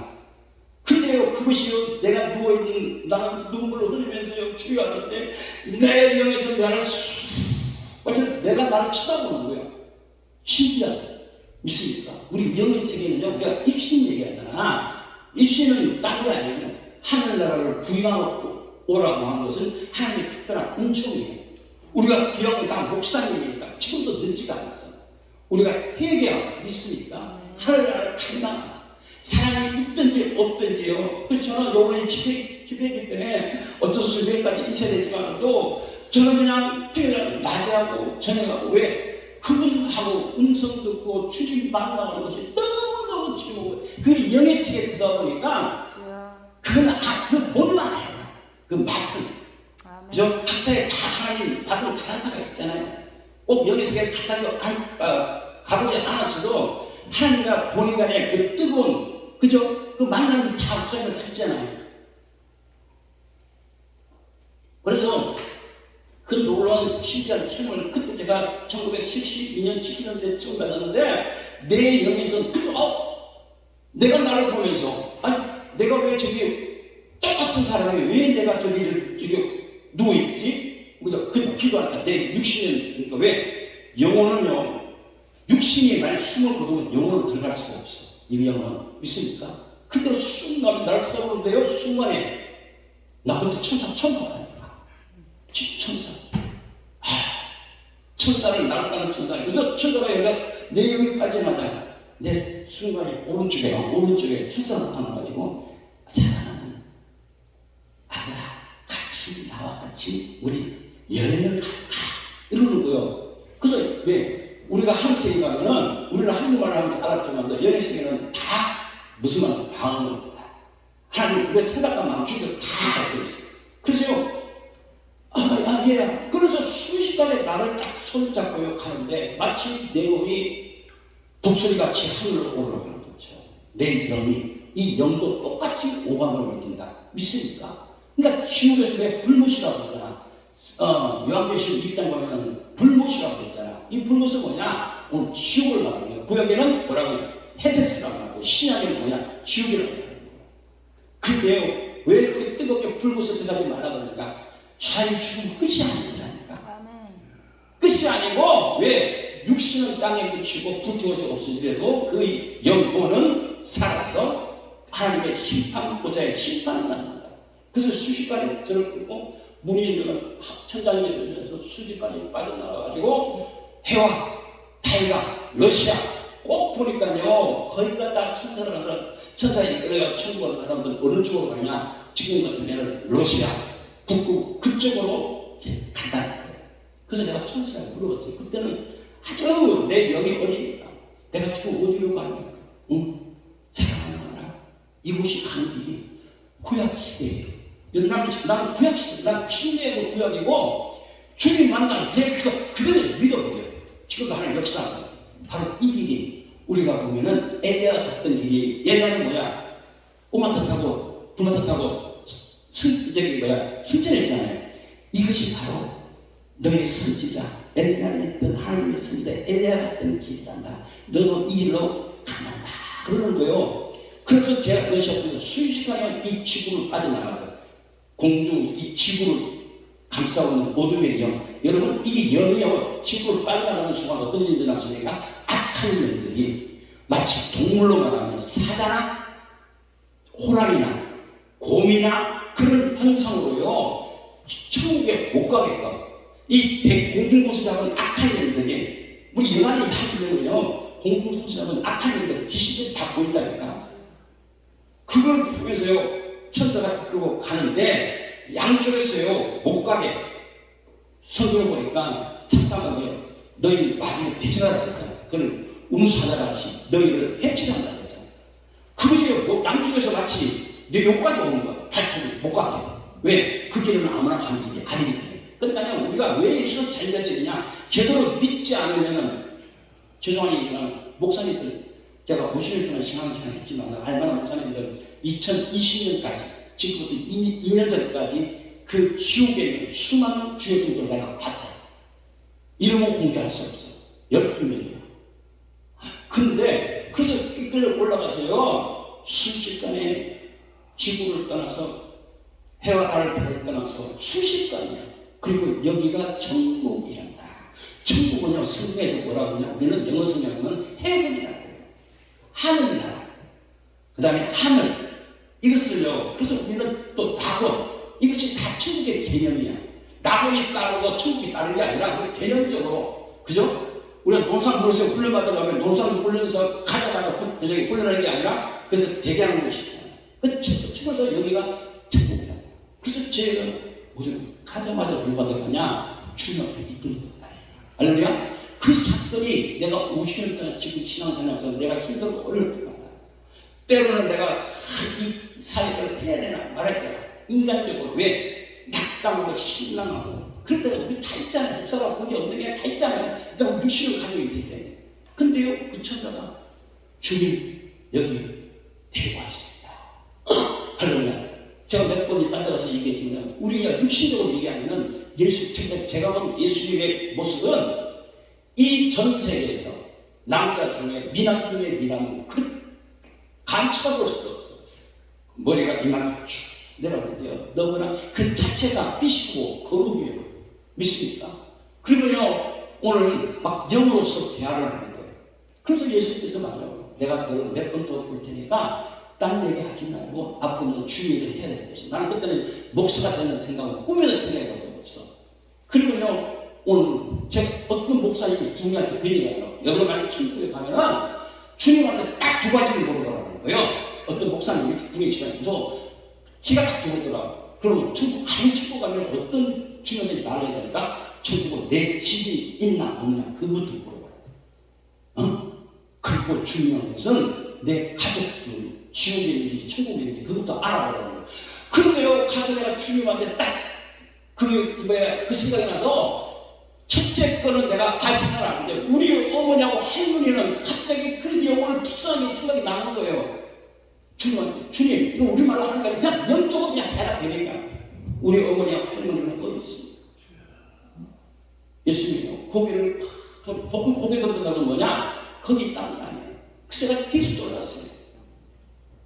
근데요 그것이요 내가 누워있는 나는 눈물을 흘리면서요 주여하는데 내 영에서 나를 벌써 내가 나를 쳐다보는 거야. 신기하다. 믿습니까? 우리 영의 세계는요 우리가 입신 얘기하잖아. 입신은 딴 게 아니에요. 하늘나라를 구경하고 오라고 하는 것은 하나님의 특별한 은총이에요. 우리가 비록 다 목사님이니까 지금도 늦지가 않았어. 우리가 회개하고 믿습니까? 하늘나라를 갈망하고 사랑이 있든지 없든지요. 그래서 저는 요번에 집회기 때문에 어쩌서 내일까지 있어야 되지만도 저는 그냥 평일날 낮에하고 저녁하고 왜 그분하고 음성 듣고 주님 만나가는 것이 너무너무 즐거워요. 그 영의 세계에 들어가 보니까 그건 그 모두만 알아요. 그 말씀. 그죠? 각자의 다 하나님 받은 다란타가 있잖아요. 꼭 영의 세계를 가보지 않았어도 하나님과 본인 간의 그 뜨거운 그죠? 그 만나면서 다 목사님을 다 있잖아요. 그래서 그 놀라운 신기한 체험을 그때 제가 1972년 70년대 처음 받았는데 내 영에서 내가 나를 보면서 아니 내가 왜 저기 똑같은 사람이 왜 내가 저기 누워있지? 그냥 기도한다. 내 육신은 그러니까 왜? 영혼은요 육신이 만약 숨을 거두면 영혼은 들어갈 수가 없어. 이 영혼 믿습니까? 근데 순간에 나를 쳐다보는데요 순간에 나 그때 천사 처음 봐요. 천사 천사를 나를 따는 천사. 그래서 천사가 내 영이 빠지나자 내 순간에 오른쪽에 천사가 나타나가지고 사랑하는 아들아 같이 나와 같이 우리 여행을 갈까 이러는 거예요. 그래서 왜 우리가 한국에 가면은 우리는 한국말을 하면서 알았지만 여행 세계는 다 무슨 말 방언을 하나님 우리가 생각과 마음 주기를 다 갖고 있어요. 그래서요 예. 그래서 순식간에 나를 딱 손잡고요 가는데 마치 내 몸이 독수리같이 하늘로 올라가는 거죠. 내 영이 이 영도 똑같이 오감을 느낀다. 믿습니까? 그러니까 지옥에서 왜 불못이라고 그러잖아. 요한계시록 1장 보면 불못이라고 했잖아. 이 불못은 뭐냐? 오늘 지옥을 말하는 거야. 구약에는 뭐라고 해요? 헤데스라고 하고 신약에는 뭐냐? 지옥이라고 하는 거야. 근데요 왜 그렇게 뜨겁게 불못에 들어가지 말라고 그러니까 자유 죽음 끝이 아니라니까. 끝이 아니고 왜 육신은 땅에 묻히고 불태워져 없으리라도 그 영혼은 살아서 하나님의 심판보좌의 심판을 만난다. 그래서 순식간에 저를 끌고 문이 열리면 천장이 열리면서 순식간에 빠져나가가지고 해와 타이가 러시아 꼭 보니까요 거기가 다 천사에 그래가 천국으로 사람들 어느 쪽으로 가냐 지금 같은 데는 러시아 북극 그쪽으로 간다는 거예요. 그래서 내가 천사에 물어봤어요. 그때는 아주 내 영이 어리니까 내가 지금 어디로 가니까 사랑하는 나라 이곳이 가는 길이 구약시대예요. 나는 구약시대 난 침례의 구약이고 주님 만나는 내 그대로 믿어버려요. 지금도 하나님 역사하고 바로 이 길이 우리가 보면은 엘리야가 갔던 길이 엘리야는 뭐야? 오마타 타고 두마타 타고 승천했잖아요. 이것이 바로 너의 선지자 엘리야는 있던 하나님의 선지자 엘리야가 갔던 길이란다. 너도 이 길로 간단다. 그러는 거예요. 그래서 제가 러시아에서 순식간에 이 지구를 빠져나가서 공중 이 지구를 감싸고 있는 어둠의 영. 여러분 이 영이요 지구를 빠져나가는 순간 어떤 일이 일어났습니까? 악한 영들이 마치 동물로 말하면 사자나 호랑이나 곰이나 그런 형상으로요 천국에 못 가게끔 이 공중곳을 잡은 악한 영들이 우리 영안이 하면요 공중곳을 잡은 악한 영들 귀신들이 다 보인다니까. 그걸 보면서요 천사가 그거 가는데 양쪽에서요 못 가게 성경을 보니까 잠깐만요 너희 마귀를 배신하라 그랬잖아. 그는 운수하다같이 너희를 해치한다 그랬잖아. 그것이 양쪽에서 마치 내 욕까지 오는 거야. 발톱이 못 가게. 왜? 그 길은 아무나 가는 길이 아니기 때문에. 그러니까요, 우리가 왜 예수를 잘 믿어야 되느냐? 제대로 믿지 않으면은, 죄송하지만 목사님들, 제가 50년 동안 신앙생활 했지만 알만한 목사님들 2020년까지 지금부터 2년 전까지 그 지옥에 있는 수많은 주역들을 내가 봤다. 이름은 공개할 수 없어. 12명이야. 근데 그래서 이끌려 올라가서요, 순식간에 지구를 떠나서 해와 달을 별을 떠나서 순식간이야. 그리고 여기가 천국이란다. 천국은요, 성경에서 뭐라고 하냐? 우리는 영어 성경은 헤븐이라고 해요. 하늘나라. 그 다음에 하늘. 이것을요, 그래서 우리는 또 낙원. 이것이 다 천국의 개념이야. 낙원이 따르고 천국이 따르는 게 아니라 그 개념적으로, 그죠? 우리가 논산부에서 훈련받으러 가면 논산 훈련에서 가자마자 저기 훈련하는 게 아니라 그래서 대기하는 곳이 있잖아요. 그 천국에서 여기가 천국이라고. 그래서 제가 뭐죠? 가자마자 뭘 받아가냐? 주님을 이끌었다. 할렐루야? 그 사건이 내가 50년 동안 지금 신앙생활에서 내가 힘들고 어려울 때마다 때로는 내가 이 사역을 해야 되나 말아야 되나 인간적으로 왜 낙담하고 신랑하고 그럴 때가 우리 다 있잖아요. 목사가 거기 없는 게 다 있잖아요. 일단 육신을 가지고 있기 때문에. 근데요, 그 천사가 주님 여기 데리고 왔습니다. 할렐루야. 제가 몇 번이 딴 데 가서 얘기했지만 우리가 육신적으로 얘기하면 제가 본 예수님의 모습은 이 전 세계에서 남자 중에 미남 중에 미남은 그 간치가 볼 수도 없어. 머리가 이만큼 쭉 내려오는데요. 너무나 그 자체가 삐시고 거룩이에요. 믿습니까? 그리고요, 오늘 막 영으로서 대화를 하는 거예요. 그래서 예수님께서 말하고 내가 너를 몇 번 더 볼 테니까 딴 얘기 하지 말고 앞으로 주의를 해야 될 것이. 나는 그때는 목사가 되는 생각은 꿈에도 생각해 본 적 없어. 그리고요, 오늘 제가 어떤 목사님이 부모님한테 그 얘기를 해요. 여러분 만약 천국에 가면은 주님한테 딱 두 가지를 물어보라는 거예요. 어떤 목사님이 부모님 시간에서 키가 딱 들어오더라고. 그럼 천국 가면 어떤 주님한테 말해야 될까? 천국은 내 집이 있나 없나 그것도 물어봐요. 그리고 중요한 것은 내 가족들 지옥에 있는지 천국에 있는지 그것도 알아보라는 거예요. 그런데요, 가서 내가 주님한테 딱 그 생각이 나서 첫째 거는 내가 다시 생각하는데 우리 어머니하고 할머니는 갑자기 그 영혼을 불쌍하게 생각이 나는 거예요. 주님, 이거 우리말로 하는 거 아니라 그냥 영적으로 그냥 해라 되니까. 우리 어머니하고 할머니는 어디 있습니까? 예수님이요. 고개를 볶은 고개 들어준다는 뭐냐? 거기 있다는 거 아니에요. 그래서 내가 계속 졸랐어요.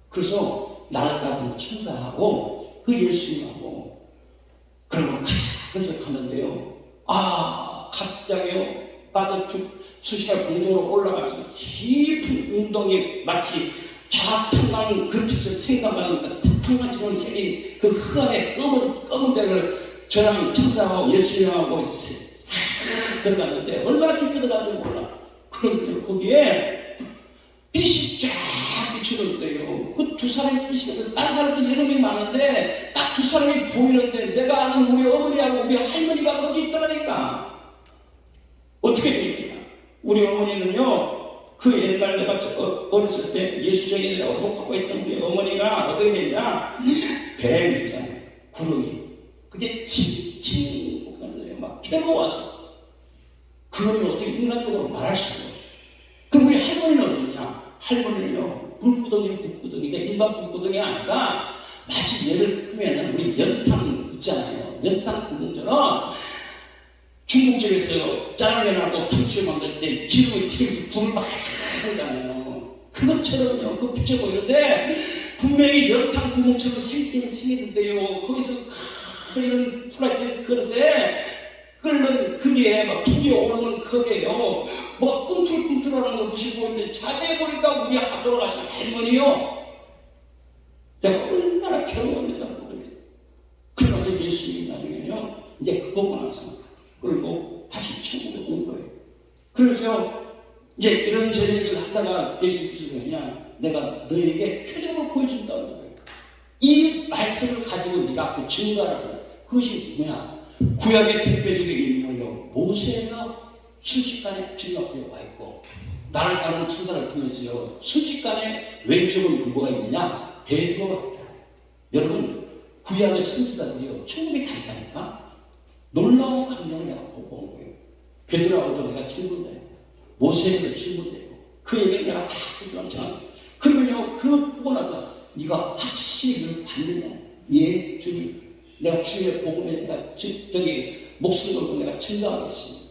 그래서 나를 따르는 천사하고 그 예수님하고 그러고 가자. 그래서 가는데요. 갑자기요. 빠져 수시가 공중으로 올라가면서 깊은 운동이 마치 자탕난 그릇에서 생각하는 탕난처럼 생긴 그 흑암의 검은 데를 저랑 천사하고 예수님하고 들어갔는데 얼마나 깊이 들어가는지 몰라. 그런데 거기에 빛이 쫙 비추는데요. 그 두 사람이 빛이 다른 사람들 이름이 많은데 딱 두 사람이 보이는데 내가 아는 우리 어머니하고 우리 할머니가 거기 있더라니까. 어떻게 됩니까? 우리 어머니는요. 그 옛날 내가 어렸을 때 예수적인 내가 녹화하고 있던 우리 어머니가 어떻게 됐냐? 뱀 있잖아요. 구름이. 그게 칭칭 막 괴로워서 그거를 어떻게 인간적으로 말할 수가 없어요. 그럼 우리 할머니는 어디냐? 할머니는요. 불구덩이인데 일반 불구덩이 아니라 마치 예를 들면 우리 연탄 있잖아요. 연탄 구멍처럼 중국집에서 짜장면하고 탕수육 만들 때 기름을 튀겨서 불을 막 하잖아요. 그것처럼요. 그거 비춰 보이는데 분명히 연탄 구멍처럼 생겼는데요. 거기서 이런 플라스틱 그릇에 끓는 그게 막 불이 오르는 그게요. 뭐 꿈틀꿈틀하는 거 보시고 있는데 자세히 보니까 우리 돌아가신 할머니요. 내가 얼마나 괴로웠는지 모릅니다. 그러나 예수님이 나중에요. 이제 그거 보고 나서 그리고 다시 천국에 온 거예요. 그래서 이제 이런 얘기를 하다가 예수님께서 그냥 내가 너에게 표정을 보여준다는 거예요. 이 말씀을 가지고 네가 그 증거하라고. 그것이 뭐냐? 구약의 대표적인 인물로 모세가 순식간에 증거하여 와 있고 나를 따르는 천사를 통해서요. 순식간에 왼쪽은 누구가 있느냐? 베드로가 있다. 여러분, 구약의 선지자들이요, 천국에 다 있다니까. 놀라운 감명을 내가 보고 온 거예요. 베드로하고도 내가 친구인데, 모세에도 친구인데, 그 얘기를 내가 다 해주었잖아. 그러면요, 그거 보고 나서 네가 확실히 이걸 받느냐? 예, 주님. 내가 주님의 복음에 내가 저기 목숨 걸고 내가 증거하겠습니다.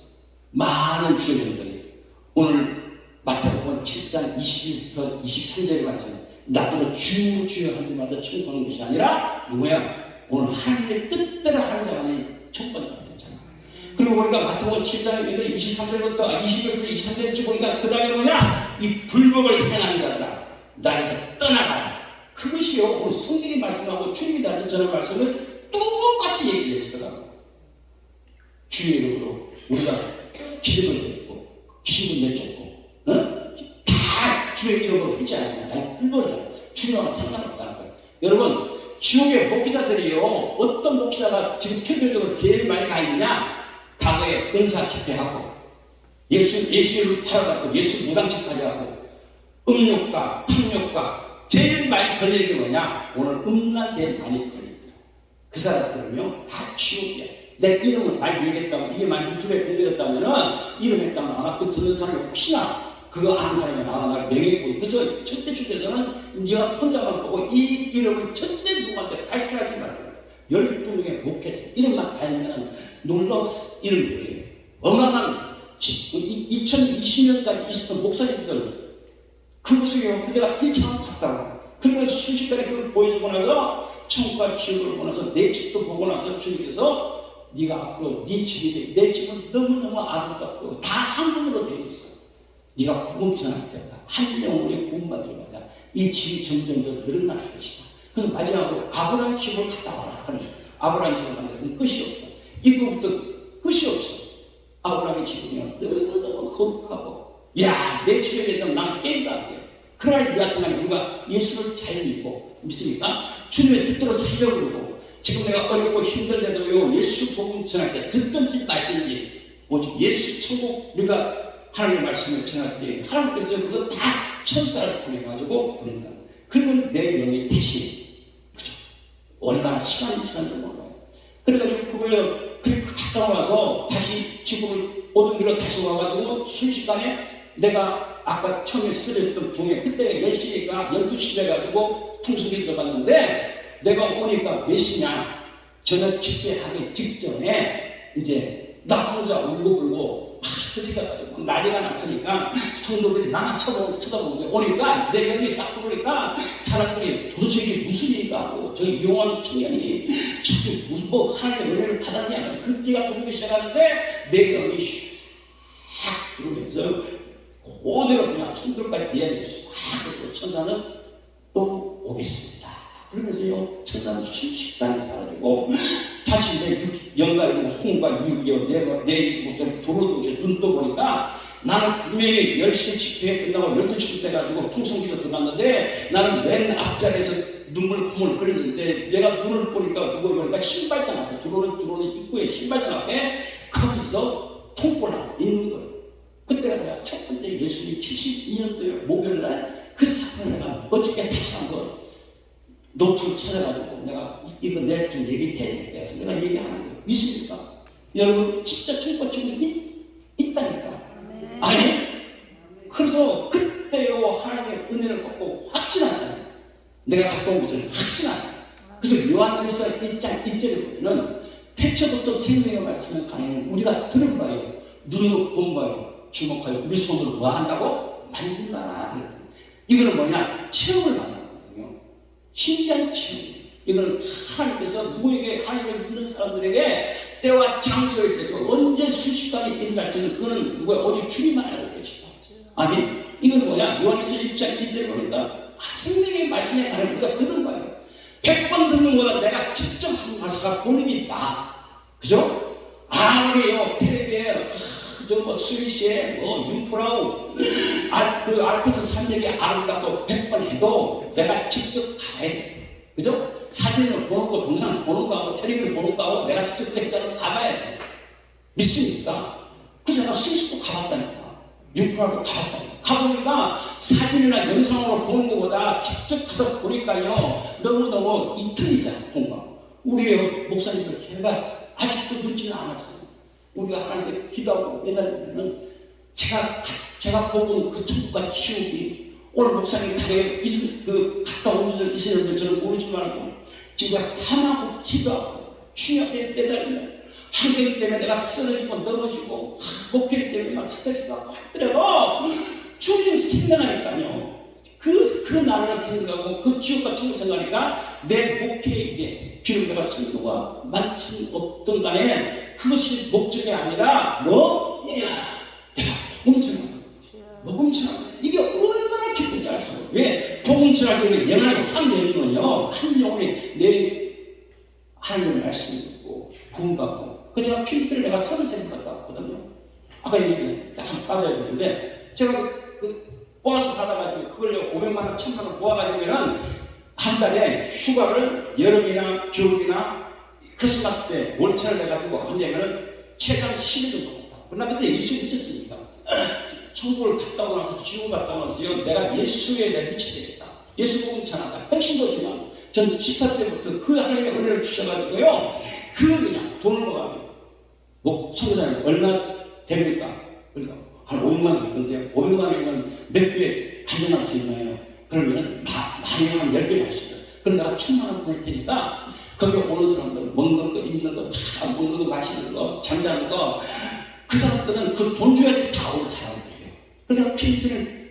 많은 주님들이 오늘 마태복음 7장 21부터 23절에 말씀, 나도 주여 주여 할 때마다 청구하는 것이 아니라 누구야? 오늘 하나님의 뜻대로 하는 자만이 첫 번째 그랬잖아. 그리고 우리가 마태복음 7장 23절부터 21절부터 23절에 보니까 그 다음에 뭐냐? 이 불법을 행하는 자들아, 나에서 떠나가라. 그것이요, 오늘 성경이 말씀하고 주님이 나한테 전한 말씀을 똑같이 얘기해 주더라고요. 주의 이름으로 우리가 기적을 냈고 기적을 내줬고 다 주의 이름으로 하지 않으면 나의 불법을 한다. 주님과 상관없다는 거예요. 여러분, 지옥의 목회자들이요, 어떤 목회자가 지금 표면적으로 제일 많이 가 있느냐? 과거에 은사 집회하고 예수를 팔아가지고 예수 무당집까지 하고 음욕과 탐욕과 제일 많이 걸리는 게 뭐냐? 오늘 음란 제일 많이 걸립니다. 그 사람들은요, 다 지옥이야. 내 이름을 많이 얘기했다면, 이게 많이 유튜브에 공개됐다면은, 이름 했다면 아마 그 듣는 사람이 혹시나 그거 아는 사람이 나와 날 명예고, 그래서 첫대 축에서는 네가 혼자만 보고 이 이름을 절대 누구한테 발설하지 말고 12명의 목회자 이름만 알면 놀라운 이름들이에요. 어마어마한 2020년까지 있었던 목사님들 그것을요, 내가 1차원 갔다고. 그러니까 순식간에 그걸 보여주고 나서 천국과 지옥을 보고 나서 내 집도 보고 나서 주님께서 네가 앞으로 네 집이 돼. 내 집은 너무너무 아름답고 다 한국으로 되어 있어. 네가 복음 전할 때마다 한 영혼의 구원받을 때마다 이 집이 점점 더 늘어날 것이다. 그래서 마지막으로 아브라함 집을 갔다 와라 하는 거예요. 아브라함 집을 만들면 끝이 없어. 이거부터 끝이 없어. 아브라함의 집은요, 너무너무 거룩하고, 야, 내 집에 대해서 나는 게임도 안 돼요. 그러나 이 같은 날에 우리가 예수를 잘 믿습니까? 주님의 뜻대로 살려고 그러고, 지금 내가 어렵고 힘들대도요, 예수 복음 전할 때 듣든지 말든지 오직 예수 천국 우리가 하나님의 말씀을 전할 때 하나님께서 그거 다 천사를 보내가지고 보낸다. 그리고 내 영의 대신, 그죠? 얼마나 시간이 몰라요. 그래가지고 그걸 그렇게 갔다 와서 다시 지구를 오던 길로 다시 와가지고 순식간에 내가 아까 처음에 쓰렸던 중에 그때 10시니까 12시 돼가지고 통속에 들어갔는데 내가 오니까 몇 시냐? 저녁 집회하기 직전에 이제 나 혼자 울고불고 그 생각가지고 난리가 났으니까 성도들이 나만 쳐다보고 오니까 내 여기 싹 들어오니까 사람들이 도대체 이게 무슨 일인가 하고 저 이용한 청년이 저기 무슨 뭐 하나님의 은혜를 받았냐 그 끼가 들어오기 시작하는데 내 영이 확 들어오면서 그대로 그냥 손들까지 미안해주시고 그리고 천사는 또 오겠습니다. 그러면서요 천사는 순식간에 사라지고 다시 내 영갈과 홍과 유기요 내 도로동체 눈 떠보니까 나는 분명히 10시 집회 끝나고 12시 돼가지고 통성기로 들어갔는데 나는 맨 앞자리에서 눈물 콧물 흘리는데 내가 눈을 보니까 누구 보니까 신발장 앞에 들어오는 입구에 신발장 앞에 거기서 통보를 하고 있는 거예요. 그때가 내가 첫 번째 예수님 72년도에 목요일날 그 사건을 내가 어저께 다시 한번 노트를 찾아가지고 내가 이거 내일 좀 얘기를 해야 되겠다 해서 내가 얘기하는 거예요. 믿습니까? 여러분 진짜 천국 지금 있다니까. 아니 그래서 그때요 하나님의 은혜를 받고 확신하잖아요. 내가 갖고 온 것을 확신하잖아요. 그래서 요한일서 1장 1절에 보면 태초부터 생명의 말씀을 강해는 우리가 들은 바요 눈으로 본 바요 주목하여 우리 손으로 뭐 한다고? 만들어라. 이거는 뭐냐? 체험을 받는 거거든요. 신기한 체험. 이거는 하나님께서 누구에게 하나님을 믿는 사람들에게 때와 장소에 대해서 언제 순식간에 일어날지는 그거는 누구야? 오직 주님만 알고 계시다. 아멘. 이건 뭐냐? 요한일서 1장 1절에 보니까 생명의 말씀에 관해 우리가 들은 거예요. 100번 듣는 거보다 내가 직접 한 가사가 보는 게 있다. 그죠? 아무리요 텔레비에 뭐 스위스에 뭐 융프라우 그 알프스 산맥이 아름답고 100번 해도 내가 직접 가야 돼. 그죠? 사진을 보는 거, 동상 보는 거하고 텔레비를 보는 거하고 내가 직접 그 현장을 가봐야 돼. 믿습니까? 그래서 내가 스위스도 가봤다니까. 융프라우도 가봤다니까. 가보니까 사진이나 영상으로 보는 것보다 직접 가서 보니까요 너무너무 이틀이잖아. 뭔가 우리의 목사님들 제발 아직도 늦지는 않았어요. 우리가 하나님께 기도하고 매달리면 제가 보고 그 천국과 지옥이 오늘 목사님 가게 갔다 온 분들 있으면 저는 모르지만 지금 사망하고 기도하고 주님께 매달리면 한경 때문에 내가 쓰러지고 넘어지고 목회 때문에 막 스트레스 받고 하더라도 주님 생각하니까요 그 나라를 생각하고 그 지옥과 천국 생각하니까 내 목회에 비록 내가 성도가 많지 없던 간에 그것이 목적이 아니라 내가 복음 전하는 이게 얼마나 기쁜지 알 수 없어요. 왜? 복음 전하기는 영안이 한 영혼은요 한 영혼이 내 하나님의 말씀을 듣고 구원받고 제가 필리핀을 내가 30세 갔다 왔거든요. 아까 얘기 잠깐 빠져야 되는데 제가 보너스 받아가지고 그걸 500만 원, 1000만 원 모아가지고는 한 달에 휴가를 여름이나 겨울이나 크리스마스 때 월차를 내가지고 한다면은 최장 10일 정도 갔다. 그러나 그때 예수 믿었으니까 천국을 갔다 오고 나서 지옥을 갔다 오고 나서요 내가 예수에 대해 미쳐야 겠다. 예수 복음 전한다. 백신도지만 전 집사 때부터 그 하나님의 은혜를 주셔가지고요 그냥 돈을 모아가지고 선교사님 얼마 됩니까? 그러니까 한 500만 원 정도인데 500만 원이면 몇 개에 간전할 수 있나요? 그러면 많이 한 10개 하시죠. 그럼 내가 1000만 원 보낼 테니까 거기 오는 사람들 먹는 거, 입는 거, 다 먹는 거, 마시는 거, 잠자는 거 그 사람들은 그 돈 줘야지 다 오는 사람들이에요. 그래서 필리핀은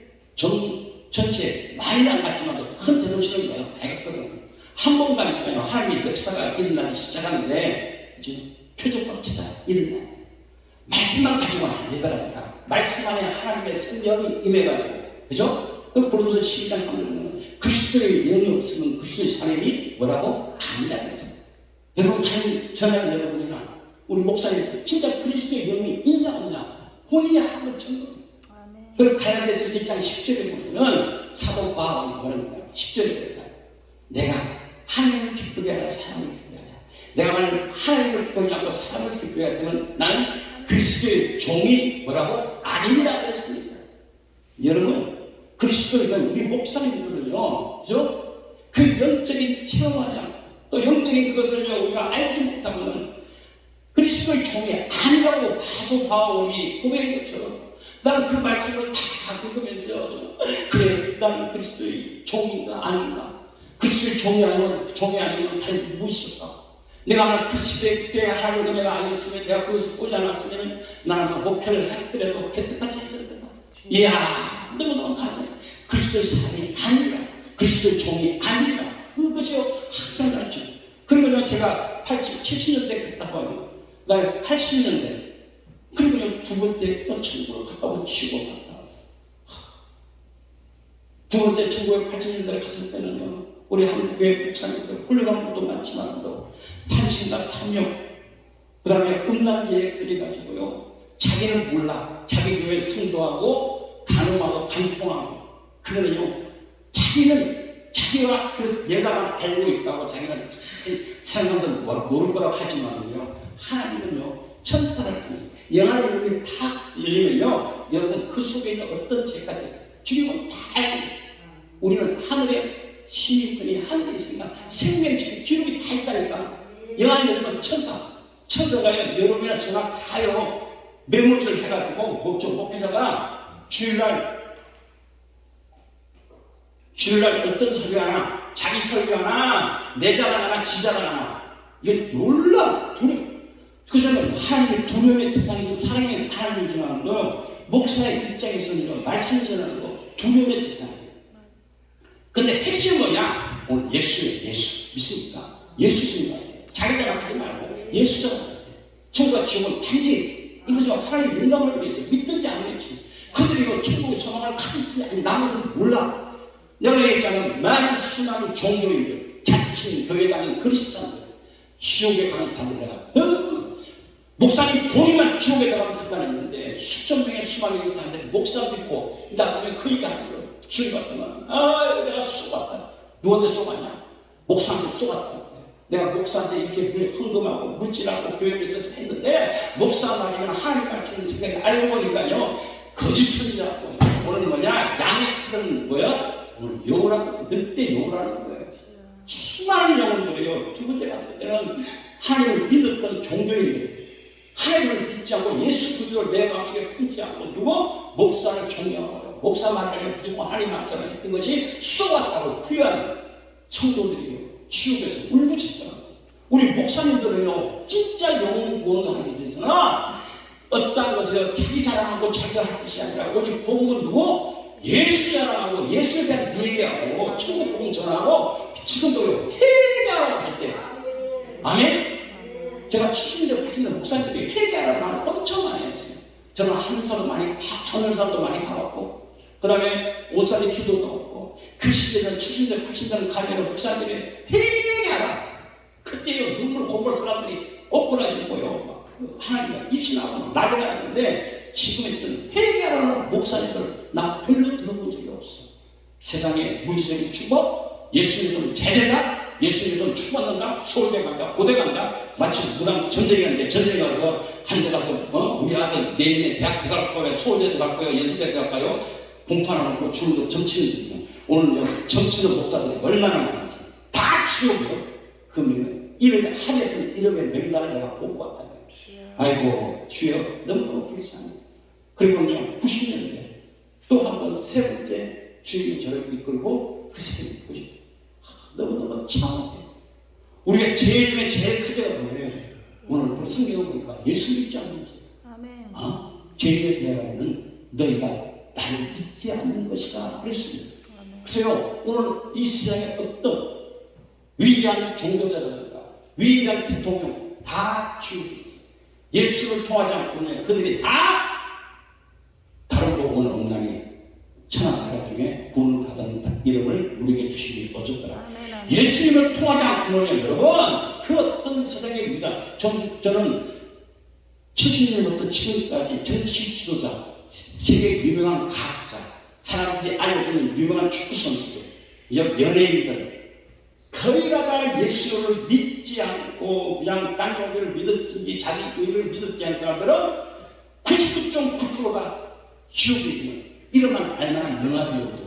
전체 많이는 안 갔지만 큰 대도시를 내가 다 갔거든요. 한 번 가니까요 하나님의 역사가 일어나기 시작하는데 지금 표적과 기사 일어나요. 말씀만 가지고는 안 되더라고요. 말씀 안에 하나님의 성령이 임해가지고 그죠? 고린도서 12장 3절 보면 그리스도의 영이 없으면 그리스도의 사람이 뭐라고? 아니라는 거죠. 여러분 다른 전하는 여러분이나 우리 목사님 진짜 그리스도의 영이 있냐 없냐 본인이 한번 증거해요. 그리고 갈라디아서 1장 10절에 보면 사도 바울이 뭐랍니까? 10절에 보면 내가 하나님을 기쁘게 하라 사람을 기쁘게 하자. 내가 만약 하나님을 기쁘게 하고 사람을 기쁘게 하면 나는 그리스도의 종이 뭐라고? 아니니라 그랬습니다. 여러분 그리스도의 우리 목사님들은요 그죠? 그 영적인 체험하지 않고 또 영적인 그것을 우리가 알지 못하면 그리스도의 종이 아니라고 사도 바울이 고백한 것처럼 나는 그 말씀을 다 읽으면서요 그래 나는 그리스도의 종인가 아닌가 그리스도의 종이 아니면 다른 무엇일까 내가 아마 그 시대 그때 하나님의 은혜가 아니었으면 내가 그것을 보지 않았으면 나는 목표를 했더라도 개떡같이 했을 거다. 이야 너무너무 감사해. 그리스도의 사람이 아니라 그리스도의 종이 아니라 그것이 항상 가르쳐. 그리고 제가 70년대 갔다 와요. 나 80년대 그리고 두 번째 또 천국으로 갔다 오고 지옥으로 갔다 왔어. 두 번째 1980년대에 갔을 때는요 우리 한국의 목사님들 훌륭한 분도 많지만도 탄신과 탐욕 그 다음에 음란죄에 걸려가지고요 자기는 몰라 자기 교회 성도하고 간음하고 간통하고 그거는요 자기와 그 여자만 알고 있다고 자기는 사람들 모를 거라고 하지만요 하나님은요 천사를 통해서 영안의 눈이 다 열리면요 여러분 그 속에 있는 어떤 죄까지 주님은 다 알고 있어요. 우리는 하늘에 힘이 있더니 하늘에 있으니까 생명적인 기록이 다 있다니까 영안이 열리면 천사가요 여러분이나 저나 다요 메모지를 해가지고 목회자가 주일날 어떤 설교하나 자기 설교하나 내 자랑하나 지 자랑하나 이게 놀라 두려워. 그러면 하나님의 두려움의 대상이죠. 사랑의 하나님이지만도 목사의 입장에서는 말씀 전하는 거 두려움의 대상이에요. 근데 핵심은 뭐냐? 오늘 예수 믿습니까? 예수 증거해야 돼. 자기 자랑하지 말고 예수 증거해야 돼. 천국과 지옥은 단지 이것이 하나님의 영감을 위해 있어. 믿든지 안 믿든지 그들이 천국의 소망을 가지지 아니 나머지는 몰라. 내가 얘기했잖아. 많은 수많은 종교인들 자칭 교회 다니는 그리스도인들 지옥에 가는 사람들 내가 목사님 본인만 지옥에 들어가면 상관했는데 수천 명의 수많은 사람들이 목사 믿고 나중에 그 얘기 하는 거예요. 주님 같으면 내가 쏘았다. 누구한테 쏘았냐? 목사한테 쏘았다. 내가 목사한테 이렇게 헌금하고 물질하고 교회에 있어서 했는데 목사 말이면 하나님 가르치는 생각이 알고 보니까요 거짓 선지자고 오늘 뭐냐? 양의 털은 뭐야? 오늘 여우라고, 늑대 여우라는 거예요. 수많은 영혼들이요. 두 번째 갔을 때는 하나님을 믿었던 종교인들, 하나님을 믿지 않고 예수 그리스도를 내 마음속에 품지 않고 누구? 목사를 존경하고 목사 말하면 무조건 하나님 앞서만 했던 것이 쏘았다고 후회하는 성도들이요. 지옥에서 울부짖더라. 우리 목사님들은요, 진짜 영혼 구원하기 위해서는 어떠한 것을 자기 자랑하고 자기가 할 것이 아니라 오직 복음은 누구? 예수 자랑하고 예수에 대한 얘기하고 천국 복음 전하고 지금도 회개하라고 할 때, 아멘? 제가 70년대 80년대 목사님들이 회개하라는 말을 엄청 많이 했어요. 저는 하늘사도 많이 하늘사도 많이 가봤고, 그 다음에 오사리 기도도 없고, 그 시절에는 70년대 80년대 가면 목사님들이 회개하라. 그때요 눈물 곰볼 사람들이 꼬꾸라지고요, 하나님과 입신하고 나대가 나는데, 지금에서는 회개하라는 목사님들 나 별로 들어본 적이 없어. 세상에 물질적인 축복, 예수 믿으면 제대다, 예수 믿으면 축복받는다, 서울대 간다, 고대 간다. 마치 무당 전쟁이 하는데 전쟁에 가서 한 대 가서 우리 아들 내년에 대학 들어갈 거예요, 서울대 들어갈 거예요, 예수대 들어갈 거예요. 봉투 하나 놓고 주름도 점치는 오늘 점치는 목사들이 얼마나 많은지 다 치우고요. 그 명에 이름에 하루에 이름의 명단을 내가 보고 왔다. 아이고 주여 너무너무 불쌍해. 그리고요 90년대 또 한 번 세 번째 주님이 저를 이끌고 그 새끼를 듣고 싶어요. 너무너무 참혹해. 우리가 제일 중에 제일 크게가 뭐예요? 오늘 성경을 보니까 예수 믿지 않는지. 아멘. 죄에 대하여는 너희가 나를 믿지 않는 것이다 그랬습니다. 그래서 오늘 이 세상에 어떤 위대한 종교자들과 위대한 대통령 다 죽이고 있어요. 예수를 통하지 않고는 그들이 다 다른 복음은 없나니 천하사람 중에 구원을 받은 이름을 우리에게 주시기 어쩌더라. 예수님을 통하지 않고는요 여러분 그 어떤 세상의 위대한 저는 70년부터 지금까지 정치 지도자, 세계 유명한 과학자, 사람들이 알려주는 유명한 축구 선수들, 연예인들 거의 다 예수를 믿지 않고 그냥 딴 종교를 믿었지 자기 의를 믿었지 않은 사람들은 99.9%가 지옥에 있는 이름만 알만한 영화배우들,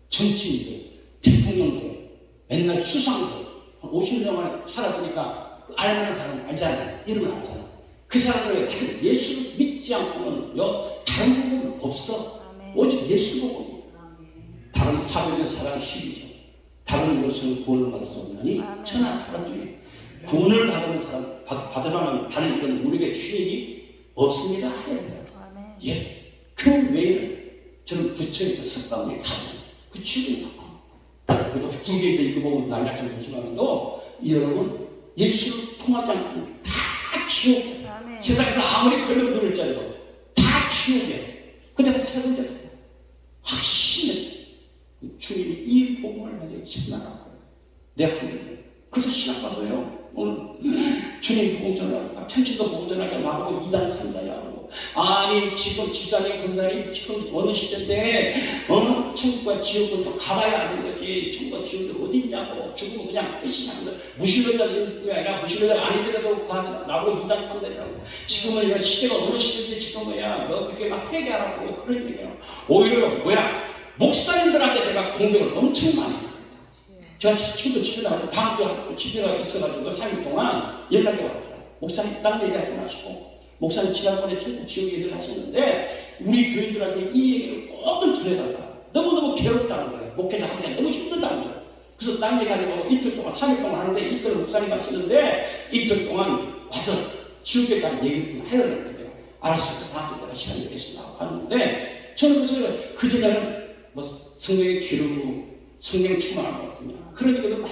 정치인들, 대통령들, 맨날 수상들 50년을 살았으니까 그 알만한 사람 알잖아요. 이름을 알잖아요. 그 사람들은 예수를 믿지 않고는 다른 부분은 없어. 아멘. 오직 예수 복음이에요. 다른 사도의 사랑 12죠. 다른 이로서는 구원을 받을 수 없나니 천하 사람 중에 구원을 받는 사람 받으라는 다른 이런 우리에게 주인이 없습니다. 예, 그 외에는 저는 부처의 석방을 가고 그 치유를 가고 그래도 불교인들 이거 보고 날락좀 보시면도 여러분 예수를 통하지 않고 다 치유. 세상에서 아무리 걸려 누를 자리도 다 치우게. 그냥 세 번째 확신해. 주님이 이 복음을 가지고 신나라고 내 하나님. 그래서 신학 가서요 오늘 주님 복음 전하니까 편지도 복음 전하니까 나보고 이단 산다야. 아니 지금 집사님 권사님 지금 어느 시대인데 천국과 지옥은 또 가봐야 하는 거지. 천국과 지옥이 어디 있냐고. 죽으면 그냥 끝이냐고. 무신론자들이 아니라 무신론자 아니더라도 나보고 이단 산다라고. 지금은 이 시대가 어느 시대인데 지금 뭐야 너 그렇게 막 회개하라고 그런 얘기야. 오히려 뭐야 목사님들한테 내가 공격을 엄청 많이 합니다. 제가 지금도 집에 나가고 다음 주 집에가 있어가지고 3일 동안 연락이 왔더라. 목사님 딴 얘기하지 마시고 목사님 지난번에 천국 지옥 얘기를 하셨는데 우리 교인들한테 이 얘기를 꼭 좀 전해달라. 너무너무 괴롭다는 거예요. 목회자 하기가 너무 힘들다는 거예요. 그래서 딴 얘기하지 말고 이틀 동안 3일 동안 하는데 이틀 목사님 하시는데 이틀 동안 와서 지옥에 대한 얘기를 좀 해야 되는 거예요. 알았을 때 다음 주에 시간이 되겠습니다 하는데 저는 그래서 그전에는 뭐 성령의 기름으로 성령 충만한 것 같으냐 그런 얘기도 막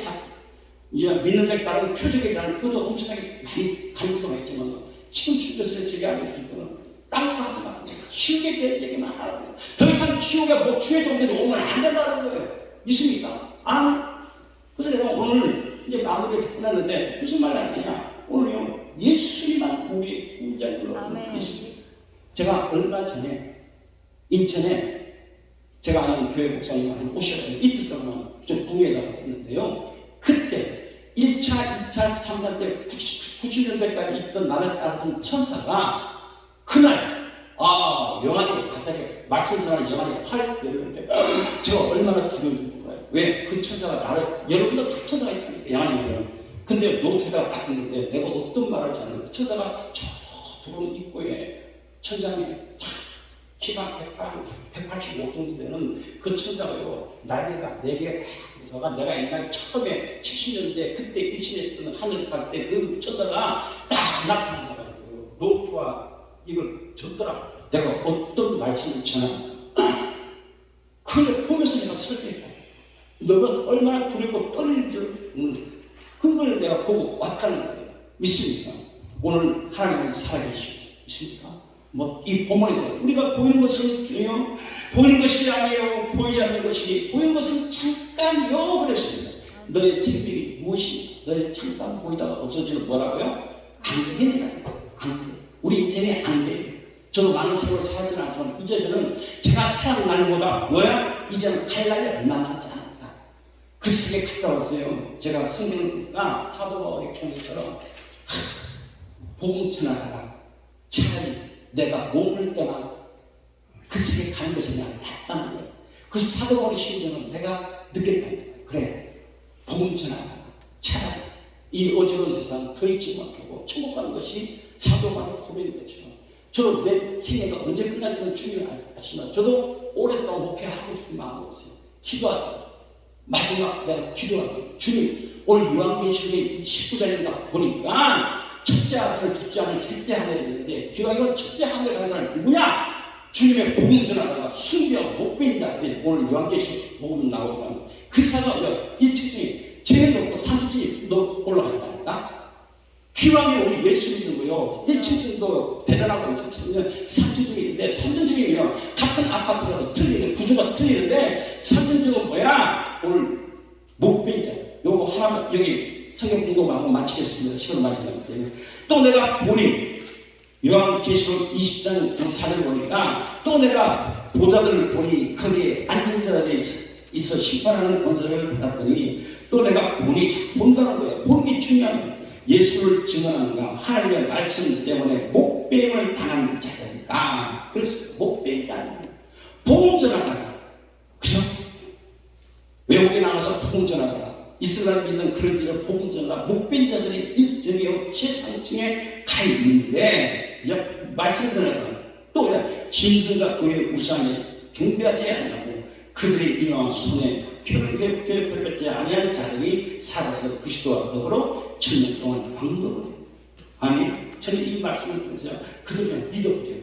이제 믿는 자에 따른 표적에 대한 그것도 엄청나게 많이 간증도 했지만 지금 주께서 제게 알려주실 거는 딴거 하지 말고 지옥에 대한 얘기만 하라고. 더 이상 지옥에 목추의 종들이 오면 안 된다는 거예요. 믿습니까? 그래서 내가 오늘 이제 마무리를 끝났는데 무슨 말을 하느냐 오늘요 예수님만 우리 구원자로 믿습니다. 제가 얼마 전에 인천에 제가 아는 교회 목사님 한 오셔서 이틀 동안 좀 공예다가 했는데요. 그때 1차, 2차, 3차 때 90년대까지 있던 나를 따르던 천사가 그날 영화를 갑자기 말씀 전하는 영안이 활 열리는데 제가 얼마나 두려운지 몰라요. 왜? 그 천사가 나를, 여러분도 다 천사가 있다니까, 영안이면. 근데 노트가 딱 있는데 내가 어떤 말을 하는 천사가 저 들어오는 입구에 천장에 탁 키가 185 정도 되는 그 천사가요, 날개가 4개가 다 있어가, 내가 옛날에 처음에 70년대 그때 입신했던 하늘 갈 때 그 천사가 딱 나타나가지고 노트와 이걸 줬더라. 내가 어떤 말씀을 전하는가. 그걸 보면서 내가 설득했다. 너가 얼마나 두렵고 떨리는지 그걸 내가 보고 왔다는 거예요. 믿습니까? 오늘 하나님은 살아계십니까? 뭐 이 본문에서 우리가 보이는 것은 중요, 보이는 것이 아니에요. 보이지 않는 것이, 보이는 것은 잠깐이요 그랬습니다. 너의 생명이 무엇이 너의 잠깐 보이다가 없어지는 뭐라고요? 안개라는 거예요. 안개. 우리 인생의 안개. 저도 많은 세월 살았지는 않지만 이제 저는 제가 사는 날보다 뭐야? 이제는 갈 날이 얼마 남지 않았다. 그 세계 갔다 왔어요. 제가 성경과 사도 바울의 경우처럼 복음 전하다가 차라리 내가 몸을 떠나 그 세계 가는 것이 그냥 낫다는 거예요. 그 사도 바울의 심정은 내가 느꼈다는 거예요. 그래, 복음 전하다가 차라리 이 어지러운 세상 더 있지 못하고 천국 가는 것이 사도 바울의 고백인 것처럼, 저도 내 생애가 언제 끝날지는 주님이 아시지만 저도 오랫동안 목회하고 싶은 마음이 없어요. 기도하다가 마지막 내가 기도하고, 주님 오늘 요한계시록의 19장인가 보니까 첫째 아들을 둘째 아들을 셋째 아들을 있는데 기왕이면 첫째 아들을 한 사람이 누구냐? 주님의 복음 전하다가 숨겨 못 뺀 자들이 오늘 요한계시록 복음 나오더라고요. 그 사람은 1층에 제일 높고 30층이 올라갔다니까. 기왕에 우리 예수 믿는 거요. 1층도 대단하고 3층이 있는데 3층이면 같은 아파트라도 틀리는데 구조가 틀리는데 3층은 뭐야? 오늘 못 뺀 자. 요거 하나만 여기 성경 공부하고 마치겠습니다. 시간 마치기 때문에. 또 내가 보니 요한계시록 20장 4절 보니까 또 내가 보좌들을 보니 거기에 앉은 자들이 있어 심판하는 권세를 받았더니 또 내가 보니 본다는 거예요. 보는 게 중요한 거예요. 예수를 증언하는가 하나님의 말씀 때문에 목배임을 당한 자들이니까. 그래서 목배임이다. 복음 전하다가, 그죠? 외국에 나가서 복음 전하다가 이스라엘 믿는 그런 일을 복음 전하다 목배인 자들이 일정의 최상층에 가 있는데 말씀 전하다가 또 짐승과 그의 우상에 경배하지 아니하고 그들의 인왕 손에 표를 별받지 아니한 자들이 살아서 그리스도와 더불어 천년 동안 왕노를 해요. 아니, 저는 이 말씀을 보면서 그들을 믿어버려요.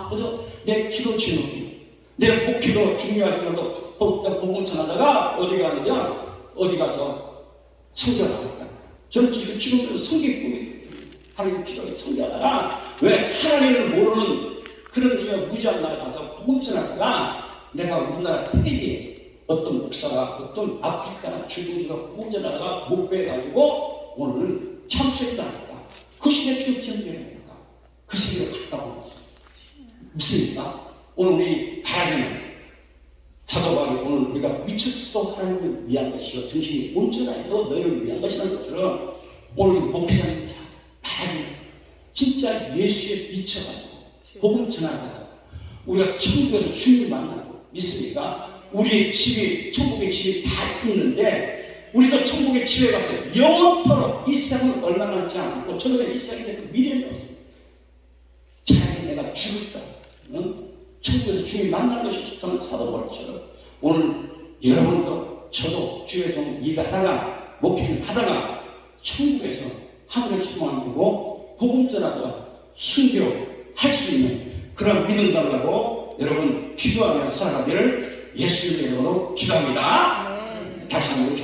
그래서 내 기도 제목이, 내 목기도 중요하지만도 복음 전하다가 어디 가느냐? 어디 가서 성교하겠다. 저는 지금 성교꾼이 하나님 기도에 성교하다가 왜 하나님을 모르는 그런 무지한 나라에 가서 복음 전하다가 내가 우리나라 폐기에 어떤 목사가 어떤 아프리카나 중국이가 복음 전하다가 목배해가지고 오늘 참수했다니까. 그것이 내 기도 제목이라니까. 그 세계로 갔다 온 거죠. 믿습니까? 오늘 우리 바라기는 사도 바울이 오늘 우리가 미쳤어도 하나님을 위한 것이요 정신이 온전하여도 너희를 위한 것이라는 것처럼 오늘 목회자님 바라기는 진짜 예수에 미쳐가지고 복음 전하다가 우리가 천국에서 주님을 만나고, 믿습니까? 우리의 집이, 천국의 집이 다 있는데 우리도 천국의 집에 가서 영원토록 이 세상은 얼마 남지 않고 저는 이 세상에 대해서 미련이 없습니다. 차라리 내가 죽을까, 천국에서 주님 만나는 것이 좋다는 사도 바울처럼 오늘 여러분도 저도 주의 종 일을 하다가 목회를 하다가 천국에서 하늘을 소망하고 복음 전하다가 순교할 수 있는 그런 믿음 달라고 여러분 기도하며 살아가기를 예수님의 이름으로 기도합니다. 다시 한번